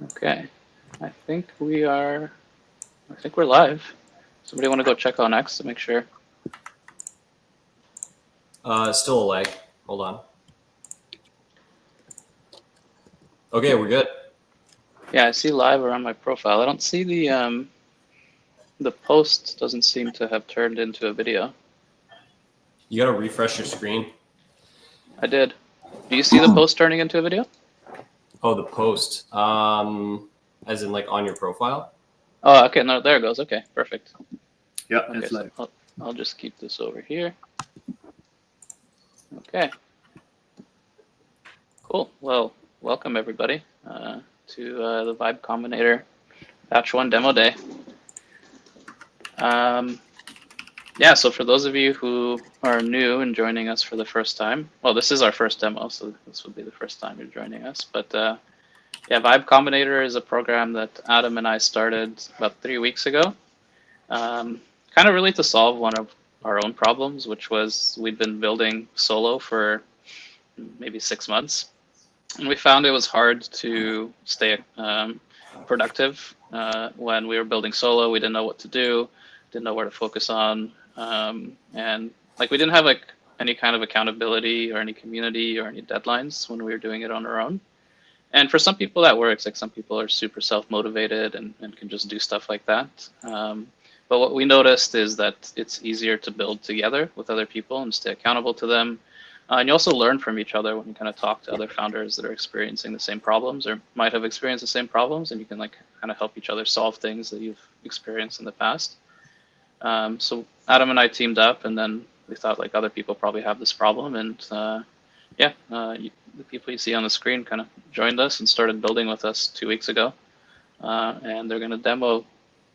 Okay, I think we're live. Somebody want to go check on X to make sure? Still a lag. Hold on. Okay, we're good. Yeah, I see live around my profile. I don't see the post doesn't seem to have turned into a video. You gotta refresh your screen. I did. Do you see the post turning into a video? Oh, the post. As in like on your profile. Oh, okay. No, there it goes. Okay, perfect. Yeah, Okay, it's so live. I'll just keep this over here. Okay. Cool. Well, welcome everybody to the Vibe Combinator Batch 1 Demo Day. Yeah, so for those of you who are new and joining us for the first time, well, this is our first demo, so this would be the first time you're joining us. But yeah, Vibe Combinator is a program that Adam and I started about 3 weeks ago, kind of really to solve one of our own problems, which was we'd been building solo for maybe 6 months. And we found it was hard to stay productive when we were building solo. We didn't know what to do, didn't know where to focus on, and like we didn't have like any kind of accountability or any community or any deadlines when we were doing it on our own. And for some people that works. Like some people are super self-motivated and can just do stuff like that. But what we noticed is that it's easier to build together with other people and stay accountable to them. And you also learn from each other when you kind of talk to other founders that are experiencing the same problems or might have experienced the same problems, and you can like kind of help each other solve things that you've experienced in the past. So Adam and I teamed up, and then we thought like other people probably have this problem, and yeah, the people you see on the screen kind of joined us and started building with us 2 weeks ago, and they're going to demo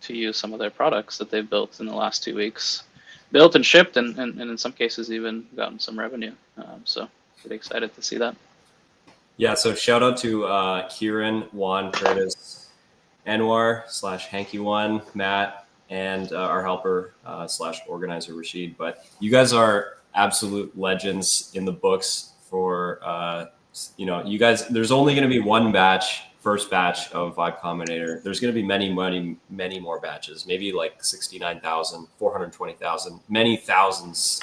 to you some of their products that they've built in the last 2 weeks. Built and shipped, and in some cases even gotten some revenue. So pretty excited to see that. Yeah. So shout out to Kieran, Juan, Curtis, Anwar / Hanky1, Matt, and our helper / organizer Rashid. But you guys are absolute legends in the books for you guys. There's only going to be one first batch of Vibe Combinator. There's going to be many more batches, maybe like 69,000, 420,000, many thousands.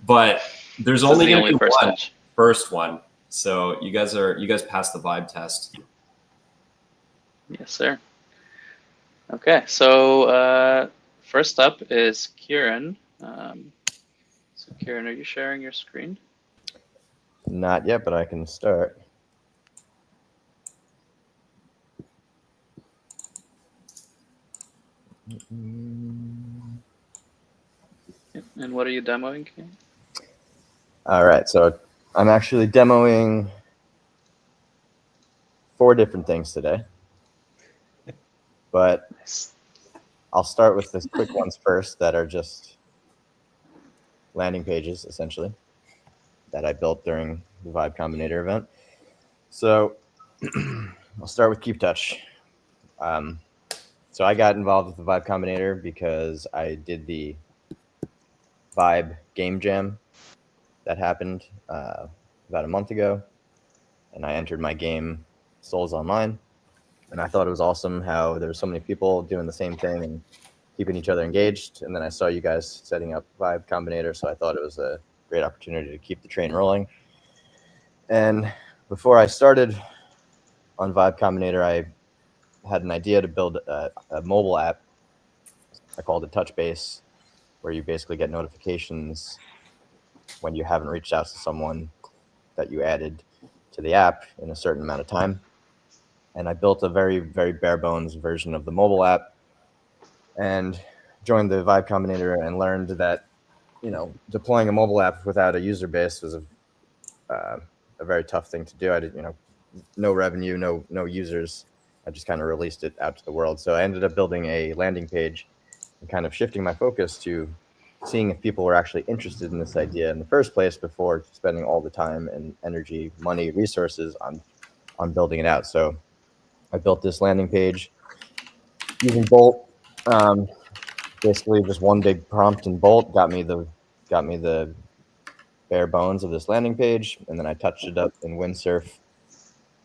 But there's only going to be one first one. So you guys passed the Vibe test. Yes, sir. Okay, so first up is Kieran. So Kieran, are you sharing your screen? Not yet, but I can start. And what are you demoing, Kieran? All right, so I'm actually demoing 4 different things today, but I'll start with the quick ones first that are just landing pages, essentially, that I built during the Vibe Combinator event. So I'll start with Keep Touch. So I got involved with the Vibe Combinator because I did the Vibe Game Jam that happened about a month ago, and I entered my game Souls Online, and I thought it was awesome how there were so many people doing the same thing and keeping each other engaged. And then I saw you guys setting up Vibe Combinator, so I thought it was a great opportunity to keep the train rolling. And before I started on Vibe Combinator, I had an idea to build a mobile app. I called it Touch Base, where you basically get notifications when you haven't reached out to someone that you added to the app in a certain amount of time. And I built a very, very bare bones version of the mobile app and joined the Vibe Combinator and learned that, deploying a mobile app without a user base was a very tough thing to do. I did, no revenue, no users. I just kind of released it out to the world. So I ended up building a landing page and kind of shifting my focus to seeing if people were actually interested in this idea in the first place before spending all the time and energy, money, resources on building it out. So I built this landing page using Bolt. Basically just one big prompt in Bolt got me the bare bones of this landing page, and then I touched it up in Windsurf,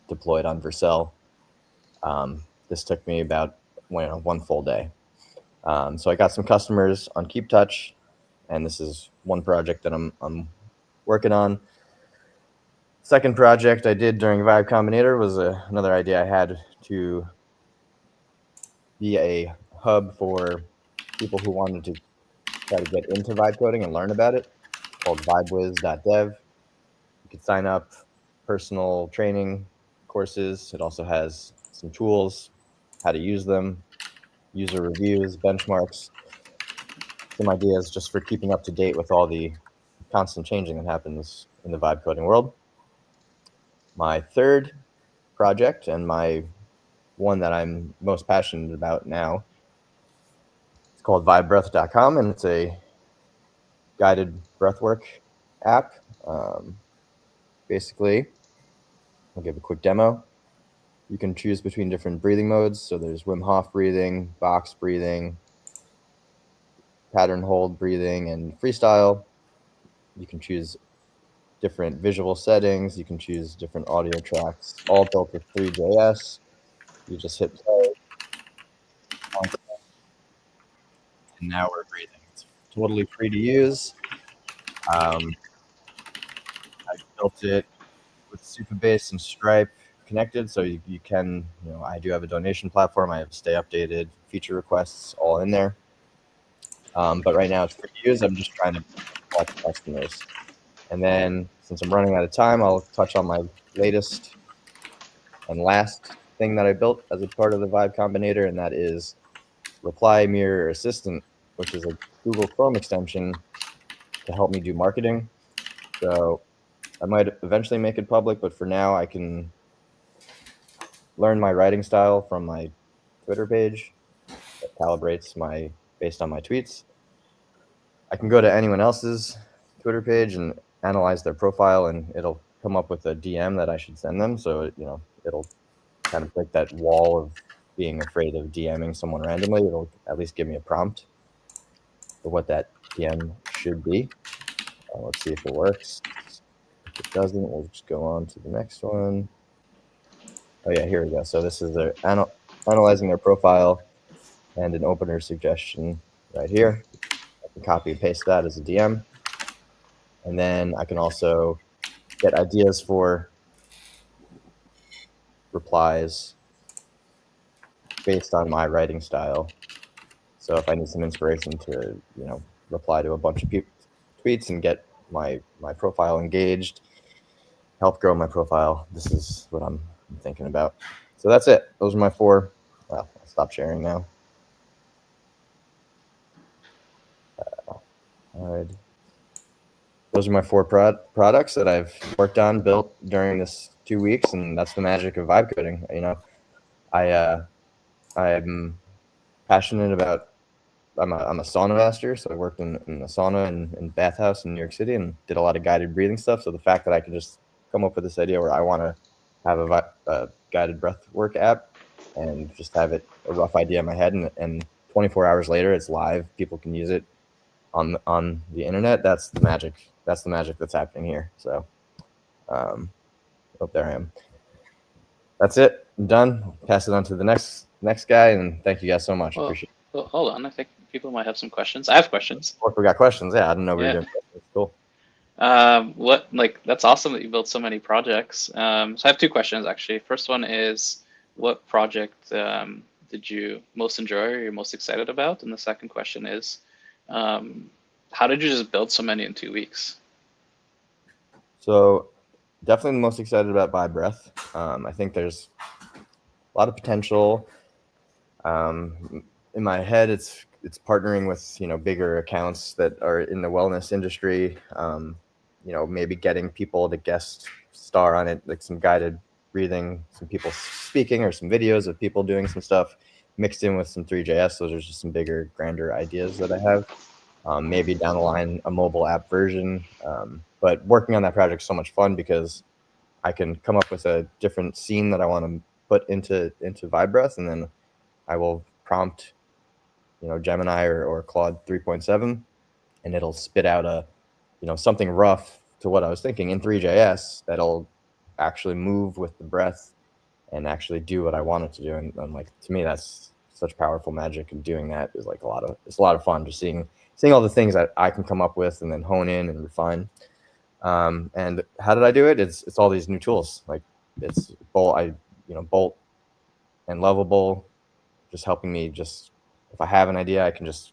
deployed on Vercel, This took me about one full day. So I got some customers on Keep Touch, and this is one project that I'm working on. Second project I did during Vibe Combinator was another idea I had to be a hub for people who wanted to try to get into vibe coding and learn about it, called vibewiz.dev. You could sign up, personal training courses. It also has some tools, how to use them, user reviews, benchmarks, some ideas just for keeping up to date with all the constant changing that happens in the vibe coding world. My third project, and my one that I'm most passionate about now, it's called vibebreath.com, and it's a guided breathwork app. Basically, I'll give a quick demo. You can choose between different breathing modes. So there's Wim Hof breathing, box breathing, pattern hold breathing, and freestyle. You can choose different visual settings. You can choose different audio tracks, all built with Three.js. You just hit play, and now we're breathing. It's totally free to use. I built it with Supabase and Stripe connected, so you can, I do have a donation platform. I have Stay Updated, feature requests all in there. But right now it's free to use. I'm just trying to collect customers. And then, since I'm running out of time, I'll touch on my latest and last thing that I built as a part of the Vibe Combinator, and that is Reply Mirror Assistant, which is a Google Chrome extension to help me do marketing. So I might eventually make it public, but for now I can learn my writing style from my Twitter page that calibrates based on my tweets. I can go to anyone else's Twitter page and analyze their profile, and it'll come up with a DM that I should send them. So, it'll kind of break that wall of being afraid of DMing someone randomly. It'll at least give me a prompt for what that DM should be. Let's see if it works. If it doesn't, we'll just go on to the next one. Oh yeah, here we go. So this is their analyzing their profile and an opener suggestion right here. I can copy and paste that as a DM. And then I can also get ideas for replies based on my writing style. So if I need some inspiration to, reply to a bunch of tweets and get my profile engaged, help grow my profile, this is what I'm thinking about. So that's it. Those are my four. Well, I'll stop sharing now. All right. Those are my four products that I've worked on, built during this 2 weeks, and that's the magic of vibe coding. I'm passionate about. I'm a sauna master, so I worked in a sauna and bathhouse in New York City and did a lot of guided breathing stuff. So the fact that I could just come up with this idea where I want to have a guided breath work app and just have a rough idea in my head, and 24 hours later it's live, people can use it on the internet. That's the magic. That's the magic that's happening here. So, there I am. That's it. I'm done. Pass it on to the next guy, and thank you guys so much. Well, Appreciate it. well, hold on. I think people might have some questions. I have questions. Or if we got questions, yeah, I didn't know we were doing questions. Cool. That's awesome that you built so many projects. So I have two questions actually. First one is, what project did you most enjoy or you're most excited about? And the second question is, how did you just build so many in 2 weeks? So definitely the most excited about By Breath. I think there's a lot of potential. In my head, it's partnering with bigger accounts that are in the wellness industry. Maybe getting people to guest star on it, like some guided breathing, some people speaking, or some videos of people doing some stuff mixed in with some Three.js. Those are just some bigger, grander ideas that I have. Maybe down the line, a mobile app version. But working on that project is so much fun because I can come up with a different scene that I want to put into Vibe Breath, and then I will prompt, Gemini or Claude 3.7, and it'll spit out something rough to what I was thinking in Three.js that'll actually move with the breath and actually do what I wanted to do. And like, to me, that's such powerful magic, and doing that is like it's a lot of fun, just seeing all the things that I can come up with and then hone in and refine. And how did I do it? It's all these new tools. Like, it's Bolt and Lovable, just helping me. Just if I have an idea, I can just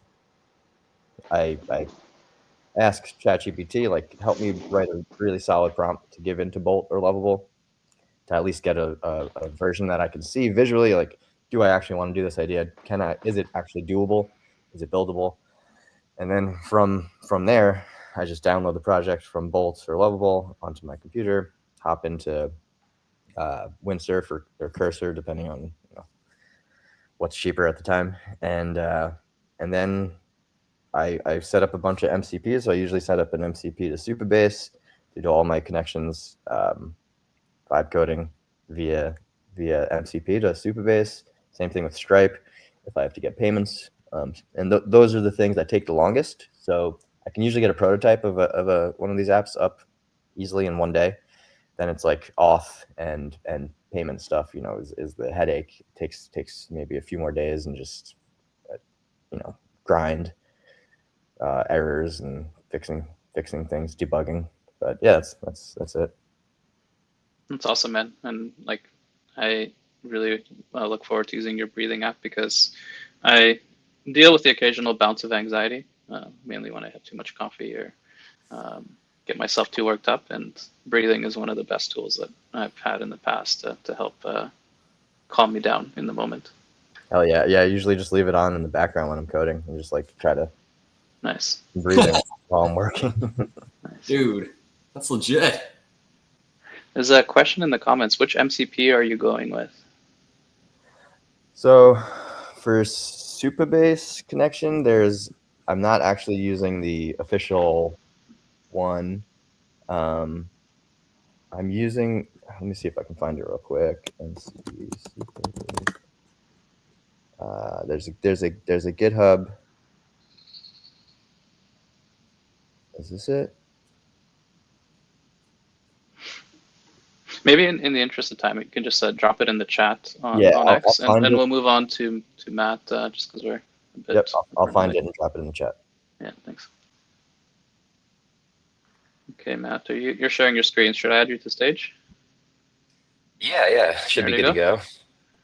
I ask ChatGPT, like, help me write a really solid prompt to give into Bolt or Lovable, to at least get a version that I can see visually. Like, do I actually want to do this idea? Is it actually doable? Is it buildable? And then from there, I just download the project from Bolt or Lovable onto my computer, hop into Windsurf or Cursor, depending on what's cheaper at the time, and then I set up a bunch of MCPs. So I usually set up an MCP to Supabase to do all my connections, vibe coding via MCP to Supabase. Same thing with Stripe if I have to get payments. And those are the things that take the longest. So I can usually get a prototype of one of these apps up easily in one day. Then it's like auth and payment stuff, is the headache. It takes maybe a few more days, and just grind errors and fixing things, debugging. But yeah, that's it. That's awesome, man. And like, I really look forward to using your breathing app, because I deal with the occasional bounce of anxiety, mainly when I have too much coffee or get myself too worked up. And breathing is one of the best tools that I've had in the past to help calm me down in the moment. Oh yeah. I usually just leave it on in the background when I'm coding, and just like try to Nice. breathing while I'm working. Nice. Dude, that's legit. There's a question in the comments. Which MCP are you going with? So for Supabase connection, I'm not actually using the official one. I'm using, let me see if I can find it real quick. MCP Supabase. There's a GitHub. Is this it? Maybe in the interest of time, you can just drop it in the chat on I'll X, and find then it. we'll move on to Matt, just because we're a bit. Yep, I'll find it and drop it in the chat. Yeah, thanks. Okay, Matt, you're sharing your screen. Should I add you to stage? Yeah, should be Ready good to to go.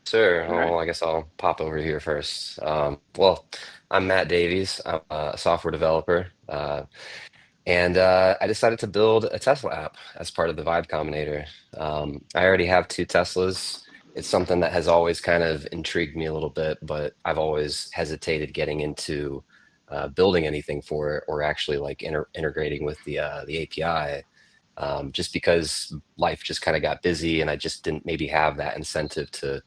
Sure. All right. Well, I guess I'll pop over here first. Well, I'm Matt Davies. I'm a software developer, and I decided to build a Tesla app as part of the Vibe Combinator. I already have two Teslas. It's something that has always kind of intrigued me a little bit, but I've always hesitated getting into building anything for it, or actually like integrating with the API, just because life just kind of got busy and I just didn't maybe have that incentive to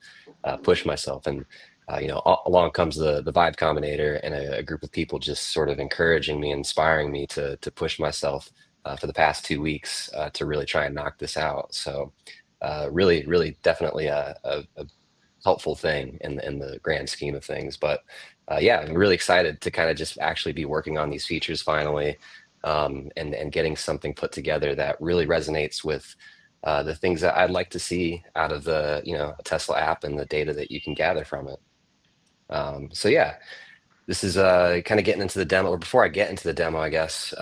push myself. And along comes the Vibe Combinator and a group of people just sort of encouraging me, inspiring me to push myself for the past 2 weeks to really try and knock this out. So really definitely a helpful thing in the grand scheme of things. But yeah, I'm really excited to kind of just actually be working on these features finally, and getting something put together that really resonates with the things that I'd like to see out of the a Tesla app and the data that you can gather from it. So yeah, this is kind of getting into the demo. Or before I get into the demo, I guess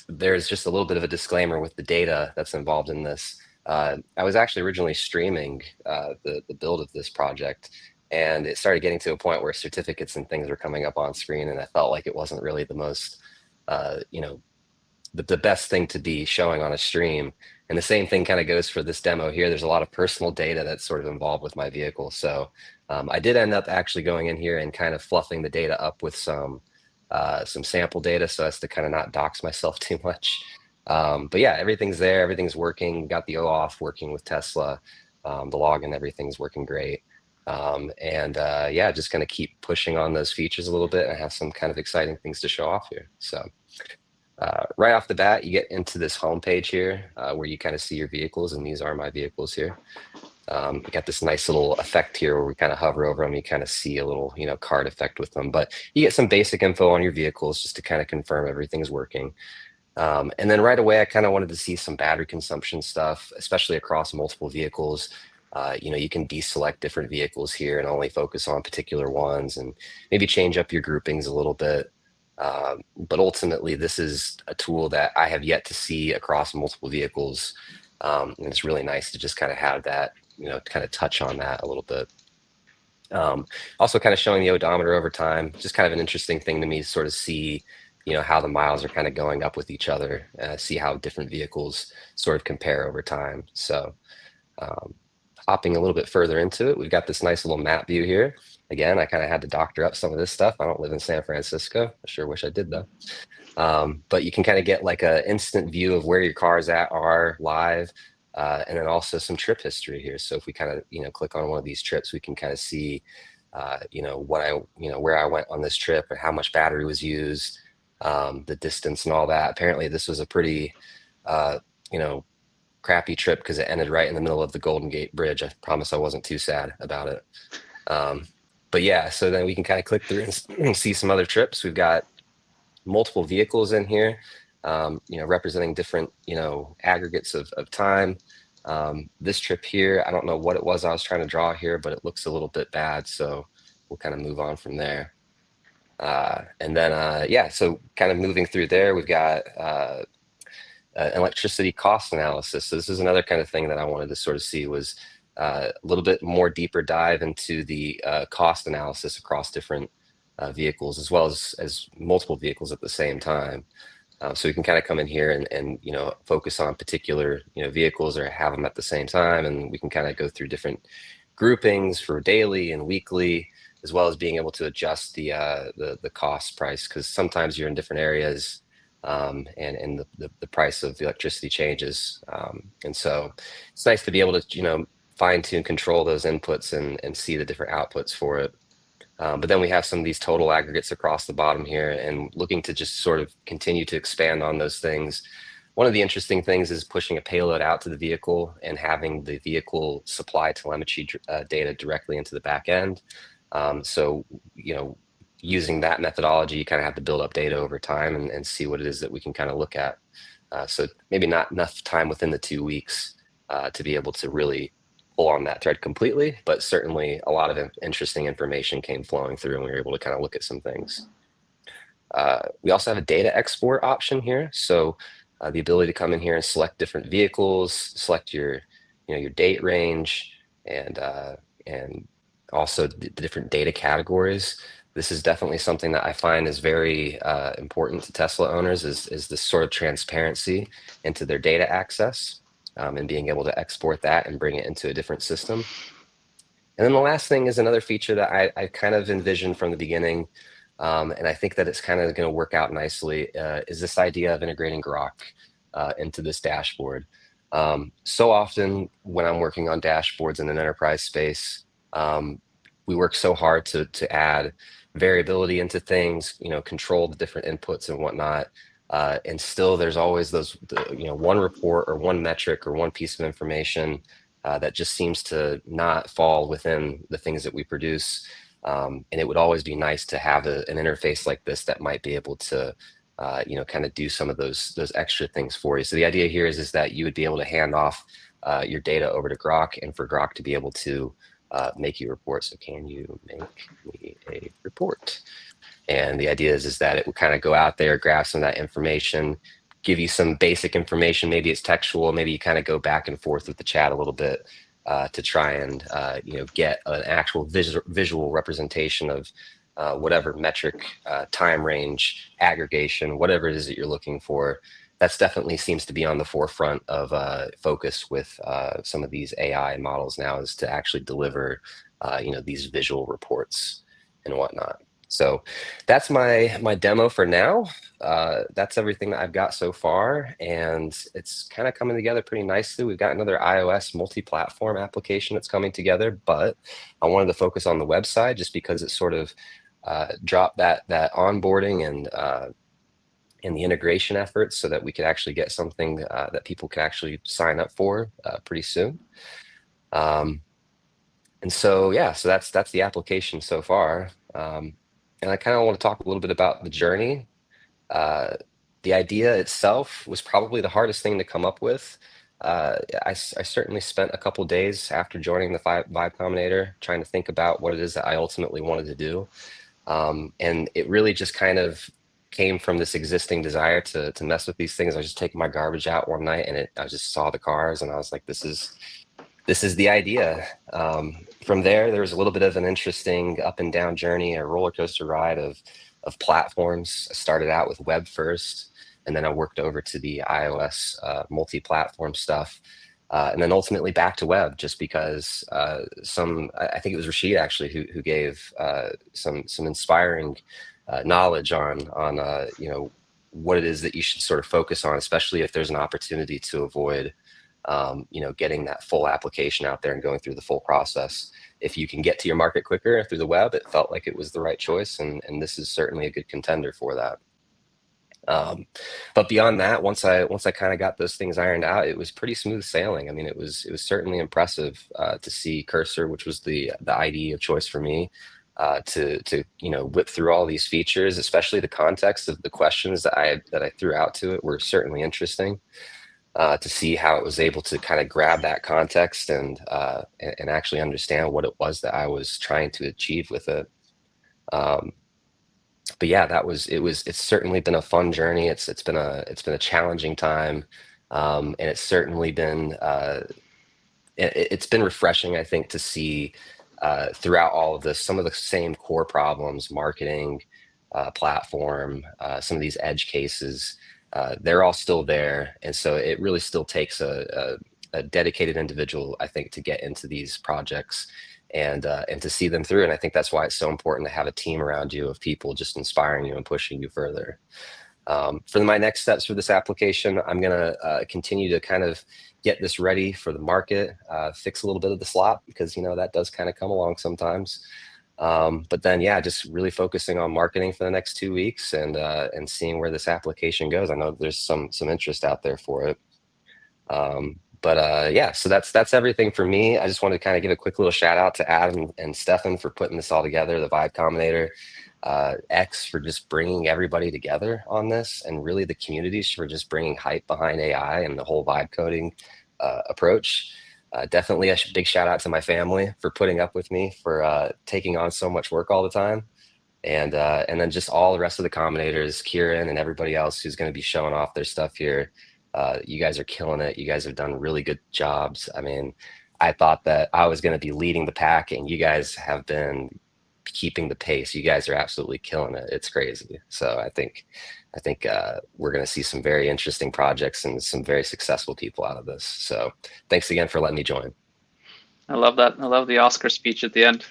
there's just a little bit of a disclaimer with the data that's involved in this. I was actually originally streaming the build of this project, and it started getting to a point where certificates and things were coming up on screen, and I felt like it wasn't really the most, the best thing to be showing on a stream. And the same thing kind of goes for this demo here. There's a lot of personal data that's sort of involved with my vehicle. So I did end up actually going in here and kind of fluffing the data up with some sample data so as to kind of not dox myself too much. But yeah, everything's there. Everything's working. Got the OAuth working with Tesla. The login, everything's working great. Yeah, just going to keep pushing on those features a little bit and have some kind of exciting things to show off here. So right off the bat, you get into this homepage here where you kind of see your vehicles, and these are my vehicles here. You got this nice little effect here where we kind of hover over them. You kind of see a little, card effect with them, but you get some basic info on your vehicles just to kind of confirm everything's working. And then right away, I kind of wanted to see some battery consumption stuff, especially across multiple vehicles. You can deselect different vehicles here and only focus on particular ones, and maybe change up your groupings a little bit. But ultimately, this is a tool that I have yet to see across multiple vehicles. And it's really nice to just kind of have that, kind of touch on that a little bit. Also kind of showing the odometer over time, just kind of an interesting thing to me to sort of see, how the miles are kind of going up with each other, see how different vehicles sort of compare over time. So um, hopping a little bit further into it, we've got this nice little map view here. Again, I kind of had to doctor up some of this stuff. I don't live in San Francisco. I sure wish I did though. But you can kind of get like an instant view of where your cars are live, and then also some trip history here. So if we kind of click on one of these trips, we can kind of see where I went on this trip and how much battery was used, the distance and all that. Apparently, this was a pretty you know crappy trip because it ended right in the middle of the Golden Gate Bridge. I promise I wasn't too sad about it. Um, but yeah, so then we can kind of click through and see some other trips. We've got multiple vehicles in here, representing different, aggregates of time. This trip here, I don't know what it was I was trying to draw here, but it looks a little bit bad. So we'll kind of move on from there. And then, yeah, so kind of moving through there, we've got electricity cost analysis. So this is another kind of thing that I wanted to sort of see was a little bit more deeper dive into the cost analysis across different vehicles, as well as multiple vehicles at the same time. So we can kind of come in here and focus on particular vehicles or have them at the same time, and we can kind of go through different groupings for daily and weekly, as well as being able to adjust the cost price, because sometimes you're in different areas, and the price of the electricity changes, and so it's nice to be able to fine tune control those inputs and see the different outputs for it. But then we have some of these total aggregates across the bottom here, and looking to just sort of continue to expand on those things. One of the interesting things is pushing a payload out to the vehicle and having the vehicle supply telemetry data directly into the back end. So, using that methodology, you kind of have to build up data over time and see what it is that we can kind of look at. So maybe not enough time within the 2 weeks to be able to really pull on that thread completely, but certainly a lot of interesting information came flowing through, and we were able to kind of look at some things. We also have a data export option here. So the ability to come in here and select different vehicles, select your date range, and also the different data categories. This is definitely something that I find is very important to Tesla owners is this sort of transparency into their data access, and being able to export that and bring it into a different system. And then the last thing is another feature that I kind of envisioned from the beginning, and I think that it's kind of going to work out nicely, is this idea of integrating Grok into this dashboard. So often when I'm working on dashboards in an enterprise space, we work so hard to add variability into things, control the different inputs and whatnot. And still there's always those, one report or one metric or one piece of information that just seems to not fall within the things that we produce. And it would always be nice to have an interface like this that might be able to, kind of do some of those extra things for you. So the idea here is that you would be able to hand off your data over to Grok, and for Grok to be able to make you report. So can you make me a report? And the idea is that it will kind of go out there, grab some of that information, give you some basic information. Maybe it's textual. Maybe you kind of go back and forth with the chat a little bit to try and get an actual visual representation of whatever metric, time range, aggregation, whatever it is that you're looking for. That's definitely seems to be on the forefront of focus with some of these AI models now, is to actually deliver these visual reports and whatnot. So that's my demo for now. That's everything that I've got so far, and it's kind of coming together pretty nicely. We've got another iOS multi-platform application that's coming together, but I wanted to focus on the website just because it sort of dropped that onboarding and the integration efforts, so that we could actually get something that people can actually sign up for pretty soon. And so, yeah, so that's the application so far. And I kind of want to talk a little bit about the journey. The idea itself was probably the hardest thing to come up with. I certainly spent a couple days after joining the Vibe Combinator trying to think about what it is that I ultimately wanted to do. And it really just kind of came from this existing desire to mess with these things. I was just taking my garbage out one night and I just saw the cars and I was like, this is the idea. From there was a little bit of an interesting up and down journey, a roller coaster ride of platforms. I started out with web first, and then I worked over to the iOS multi-platform stuff, and then ultimately back to web, just because I think it was Rashid actually who gave some inspiring knowledge on what it is that you should sort of focus on, especially if there's an opportunity to avoid getting that full application out there and going through the full process. If you can get to your market quicker through the web, it felt like it was the right choice, and this is certainly a good contender for that. But beyond that, once I kind of got those things ironed out, it was pretty smooth sailing. I mean, it was certainly impressive to see Cursor, which was the IDE of choice for me, to whip through all these features, especially the context of the questions that I threw out to it were certainly interesting. To see how it was able to kind of grab that context and actually understand what it was that I was trying to achieve with it. Um, but yeah, it's certainly been a fun journey. It's been a challenging time, and it's certainly been it's been refreshing, I think, to see throughout all of this some of the same core problems, marketing, platform, some of these edge cases, they're all still there. And so it really still takes a dedicated individual, I think, to get into these projects and to see them through. And I think that's why it's so important to have a team around you of people just inspiring you and pushing you further. For my next steps for this application, I'm going to continue to kind of get this ready for the market, fix a little bit of the slop because, that does kind of come along sometimes. But then, yeah, just really focusing on marketing for the next 2 weeks and seeing where this application goes. I know there's some interest out there for it. But yeah, so that's everything for me. I just wanted to kind of give a quick little shout out to Adam and Stefan for putting this all together, the Vibe Combinator, X for just bringing everybody together on this, and really the communities for just bringing hype behind AI and the whole vibe coding approach. Definitely a big shout out to my family for putting up with me for taking on so much work all the time. And then just all the rest of the combinators, Kieran and everybody else who's going to be showing off their stuff here. You guys are killing it. You guys have done really good jobs. I mean, I thought that I was going to be leading the pack, and you guys have been keeping the pace. You guys are absolutely killing it. It's crazy. So I think we're going to see some very interesting projects and some very successful people out of this. So thanks again for letting me join. I love that. I love the Oscar speech at the end.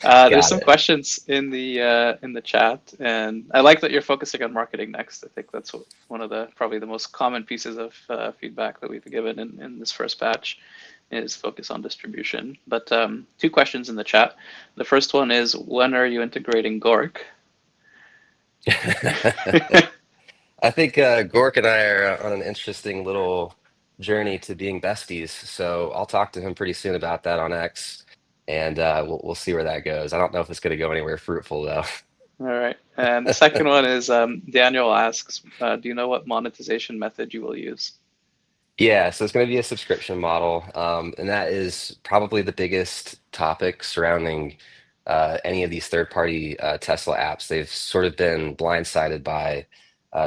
There's some questions in the chat, and I like that you're focusing on marketing next. I think that's one of the probably the most common pieces of feedback that we've given in this first batch is focus on distribution. But 2 questions in the chat. The first one is, when are you integrating Gork? I think Gork and I are on an interesting little journey to being besties. So I'll talk to him pretty soon about that on X, and we'll see where that goes. I don't know if it's going to go anywhere fruitful though. All right. And the second one is Daniel asks, do you know what monetization method you will use? Yeah, so it's going to be a subscription model, and that is probably the biggest topic surrounding any of these third-party Tesla apps. They've sort of been blindsided by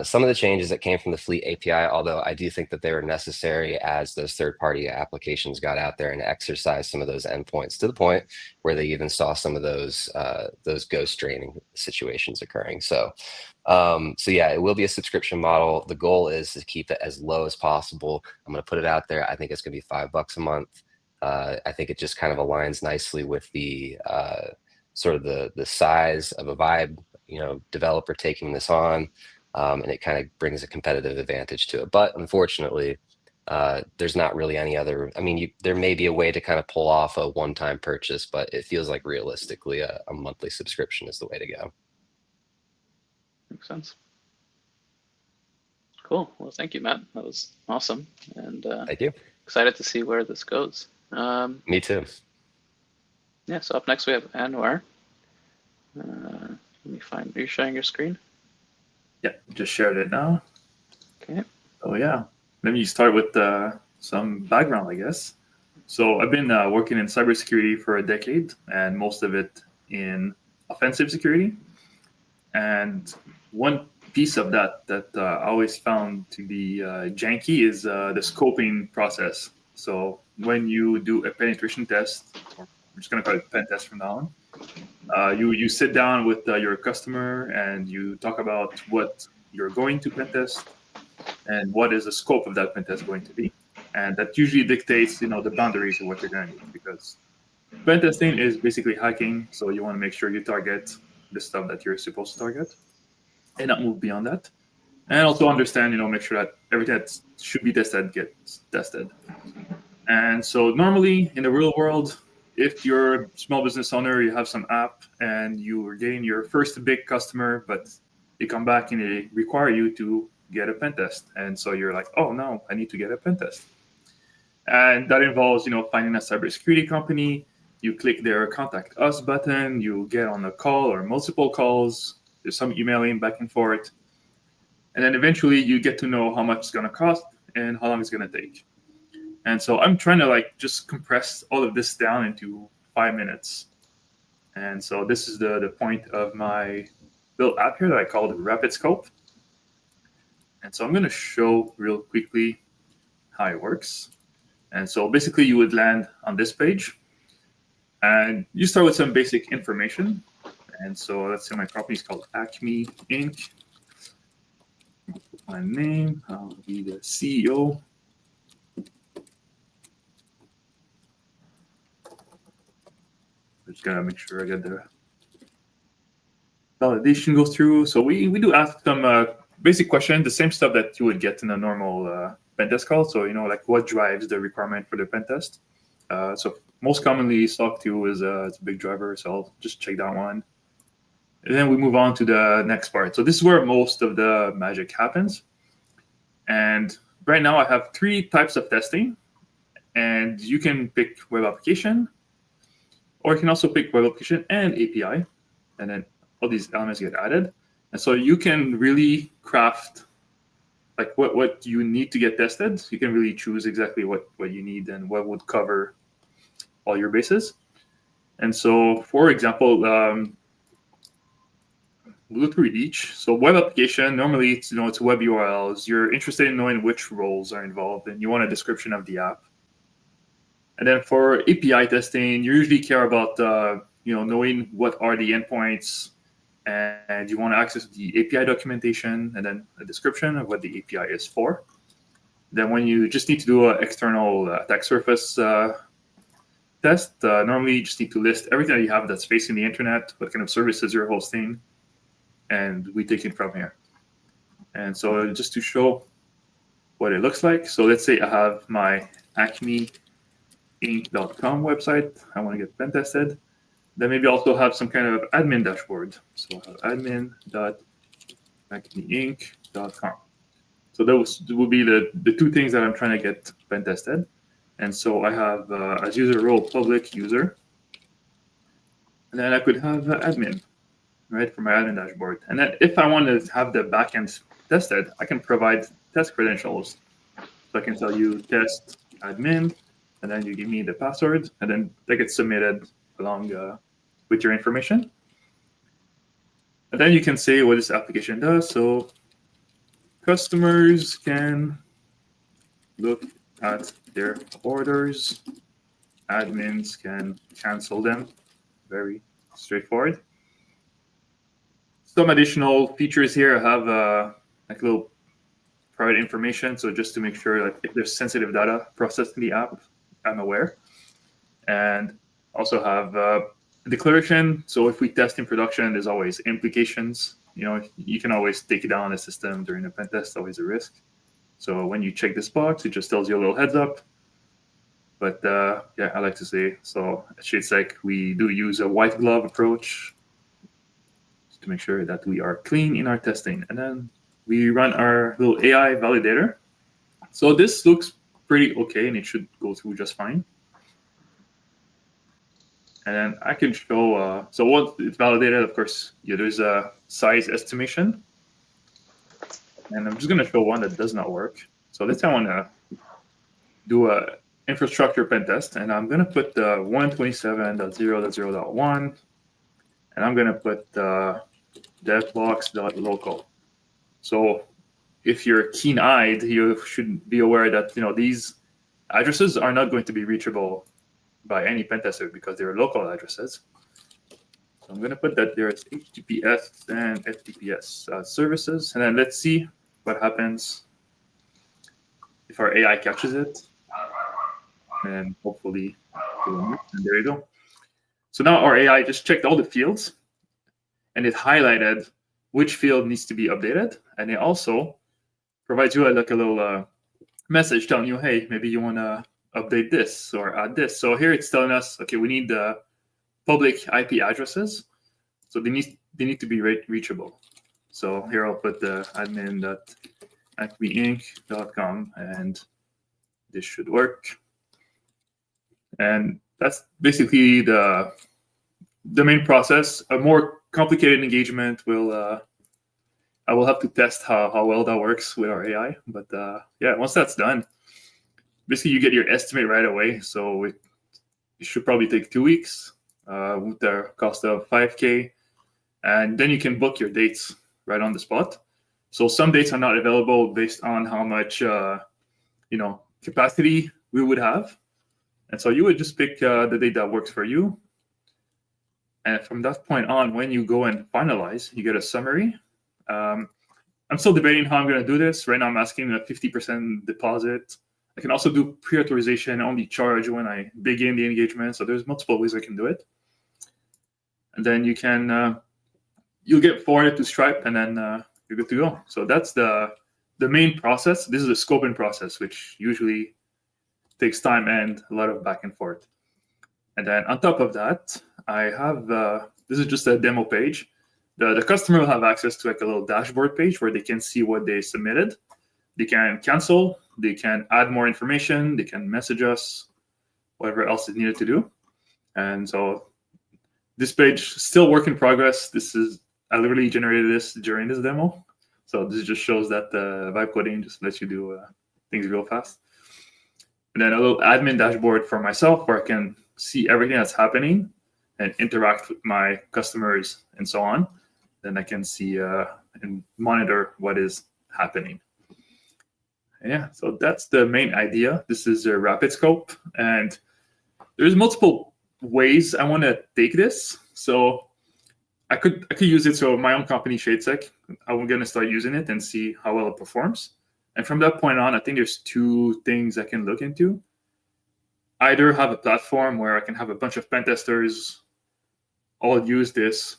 some of the changes that came from the Fleet API, although I do think that they were necessary as those third-party applications got out there and exercised some of those endpoints to the point where they even saw some of those ghost draining situations occurring. So yeah, it will be a subscription model. The goal is to keep it as low as possible. I'm going to put it out there. I think it's going to be $5 a month. I think it just kind of aligns nicely with the sort of the size of a Vibe, developer taking this on, and it kind of brings a competitive advantage to it. But unfortunately, there's not really any other. I mean, there may be a way to kind of pull off a one-time purchase, but it feels like realistically a monthly subscription is the way to go. Makes sense. Cool. Well, thank you, Matt. That was awesome. And Thank you. Excited to see where this goes. Me too. Yeah, so up next we have Anwar. Let me find, are you sharing your screen? Yep, just shared it now. Okay. Oh yeah. let me start with some background, I guess. So I've been working in cybersecurity for a decade, and most of it in offensive security. And one piece of that I always found to be janky is the scoping process. So when you do a penetration test, or I'm just going to call it pen test from now on, you sit down with your customer and you talk about what you're going to pen test and what is the scope of that pen test going to be, and that usually dictates the boundaries of what you're going to do, because pen testing is basically hacking, so you want to make sure you target the stuff that you're supposed to target and not move beyond that, and also understand, make sure that everything that should be tested gets tested. And so normally in the real world, if you're a small business owner, you have some app and you are getting your first big customer, but they come back and they require you to get a pen test. And so you're like, oh no, I need to get a pen test. And that involves, finding a cybersecurity company. You click their contact us button, you get on a call or multiple calls. There's some emailing back and forth. And then eventually you get to know how much it's going to cost and how long it's going to take. And so I'm trying to just compress all of this down into 5 minutes. And so this is the point of my little app here that I called Rapid Scope. And so I'm going to show real quickly how it works. And so basically you would land on this page and you start with some basic information. And so let's say my company is called Acme Inc. My name, I'll be the CEO. Just gotta make sure I get the validation goes through. So we do ask some basic questions, the same stuff that you would get in a normal pen test call. So like what drives the requirement for the pen test. So most commonly SOC 2 is it's a big driver, so I'll just check that one. And then we move on to the next part. So this is where most of the magic happens. And right now I have 3 types of testing, and you can pick web application, or you can also pick web application and API, and then all these elements get added. And so you can really craft what you need to get tested. You can really choose exactly what you need and what would cover all your bases. And so, for example, we'll go through each. So web application, normally it's web URLs. You're interested in knowing which roles are involved, and you want a description of the app. And then for API testing, you usually care about knowing what are the endpoints, and you want to access the API documentation and then a description of what the API is for. Then when you just need to do an external attack surface test, normally you just need to list everything that you have that's facing the internet, what kind of services you're hosting, and we take it from here. And so just to show what it looks like, so let's say I have my acmeinc.com website. I want to get pen tested. Then maybe also have some kind of admin dashboard. So I have admin.acmeinc.com. So those will be the 2 things that I'm trying to get pen tested. And so I have as user role public user. And then I could have admin, right, for my admin dashboard. And then if I want to have the backend tested, I can provide test credentials. So I can tell you test admin, and then you give me the password, and then that gets submitted along with your information. And then you can say what this application does. So customers can look at their orders. Admins can cancel them. Very straightforward. Some additional features here. I have like little private information. So just to make sure that if there's sensitive data processed in the app, I'm aware. And also have declaration. So if we test in production, there's always implications. You can always take it down a system during a pen test, always a risk. So when you check this box, it just tells you a little heads up. But yeah, I like to say, so at ShadeSec, we do use a white glove approach to make sure that we are clean in our testing. And then we run our little AI validator. So this looks pretty okay, and it should go through just fine. And then I can show, so once it's validated, of course, there's a size estimation. And I'm just going to show one that does not work. So let's say I want to do a infrastructure pen test, and I'm going to put 127.0.0.1, and I'm going to put devblocks.local. So if you're keen-eyed, you should be aware that these addresses are not going to be reachable by any pen tester because they're local addresses. So I'm going to put that there's HTTPS and FTPS services, and then let's see what happens if our AI catches it. And hopefully, and there you go. So now our AI just checked all the fields, and it highlighted which field needs to be updated, and it also provides you like a little message telling you, hey, maybe you want to update this or add this. So here it's telling us, okay, we need the public IP addresses, so they need to be reachable. So here I'll put the admin.acmeinc.com, and this should work. And that's basically the main process. A more complicated engagement will I will have to test how well that works with our AI. But yeah, once that's done, basically you get your estimate right away. So it should probably take 2 weeks with the cost of $5K. And then you can book your dates right on the spot. So some dates are not available based on how much capacity we would have. And so you would just pick the date that works for you. And from that point on, when you go and finalize, you get a summary. I'm still debating how I'm going to do this. Right now, I'm asking a 50% deposit. I can also do pre-authorization, only charge when I begin the engagement. So there's multiple ways I can do it. And then you can, you'll get forwarded to Stripe, and then you're good to go. So that's the main process. This is a scoping process, which usually takes time and a lot of back and forth. And then on top of that, I have, this is just a demo page. The customer will have access to like a little dashboard page where they can see what they submitted. They can cancel, they can add more information, they can message us, whatever else is needed to do. And so this page, still work in progress. I literally generated this during this demo. So this just shows that Vibe coding just lets you do things real fast. And then a little admin dashboard for myself where I can see everything that's happening and interact with my customers and so on. Then I can see and monitor what is happening. Yeah, so that's the main idea. This is a rapid scope, and there's multiple ways I want to take this. So I could use it. So my own company, ShadeSec, I'm going to start using it and see how well it performs. And from that point on, I think there's two things I can look into. Either have a platform where I can have a bunch of pen testers all use this,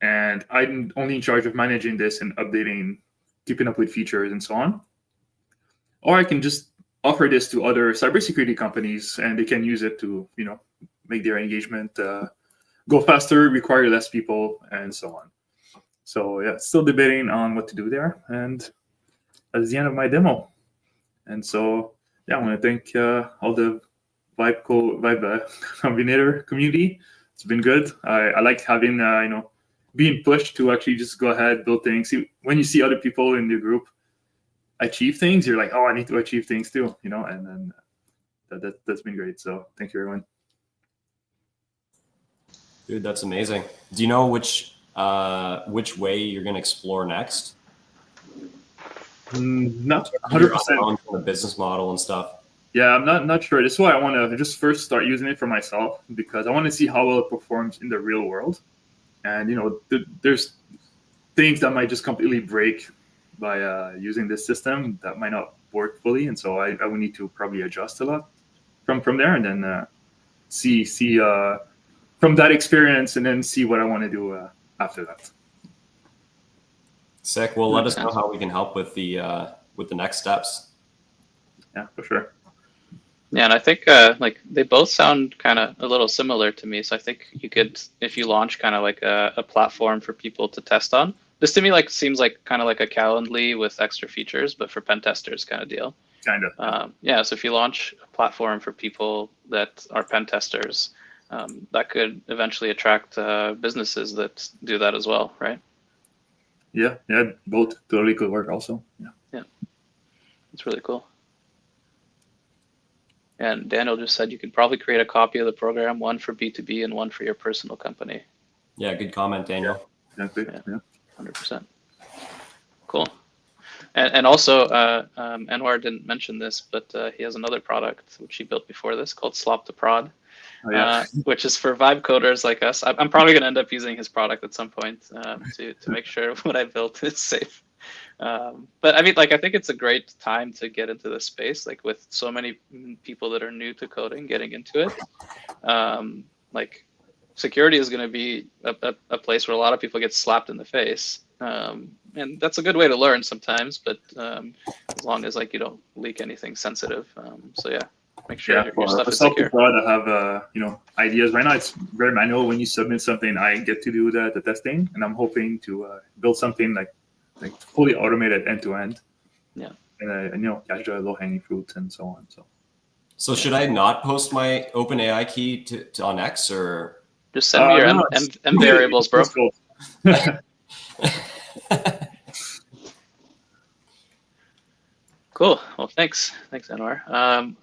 and I'm only in charge of managing this and updating, keeping up with features and so on. Or I can just offer this to other cybersecurity companies, and they can use it to, make their engagement go faster, require less people, and so on. So yeah, still debating on what to do there. And that's the end of my demo. And so yeah, I want to thank all the Vibe Combinator community. It's been good. I like having being pushed to actually just go ahead, build things. When you see other people in the group achieve things, you're like, oh, I need to achieve things too, and then that's been great. So thank you, everyone. Dude, that's amazing. Do you know which way you're going to explore next? Not 100%. The business model and stuff. Yeah, I'm not sure. This is why I want to just first start using it for myself, because I want to see how well it performs in the real world. And there's things that might just completely break by using this system that might not work fully, and so I would need to probably adjust a lot from there, and then see from that experience, and then see what I want to do after that. Sick. Well, let us know how we can help with the next steps. Yeah, for sure. Yeah, and I think they both sound kind of a little similar to me. So I think you could, if you launch kind of like a platform for people to test on. This to me seems like kind of like a Calendly with extra features, but for pen testers kind of deal. Kind of. Yeah, so if you launch a platform for people that are pen testers, that could eventually attract businesses that do that as well, right? Yeah, both totally could work also. Yeah. It's really cool. And Daniel just said you could probably create a copy of the program, one for B2B and one for your personal company. Yeah, good comment, Daniel. Exactly. Yeah. Yeah. 100%. Cool. And also, Anwar didn't mention this, but he has another product which he built before this called Slop to Prod, Oh, yeah. which is for Vibe coders like us. I'm probably going to end up using his product at some point to make sure what I built is safe. But I mean, like, I think it's a great time to get into this space, like with so many people that are new to coding getting into it. Like, security is going to be a place where a lot of people get slapped in the face. And that's a good way to learn sometimes, but as long as like you don't leak anything sensitive. So yeah, make sure Yeah, your for stuff a is software secure. prod, I have ideas. Right now, it's very manual. When you submit something, I get to do the testing, and I'm hoping to build something like fully automated end to end. Yeah. And catch the low hanging fruits and so on. So should I not post my OpenAI key to on X, or Just send me your no, M variables, bro. Cool. Well, thanks, Anwar.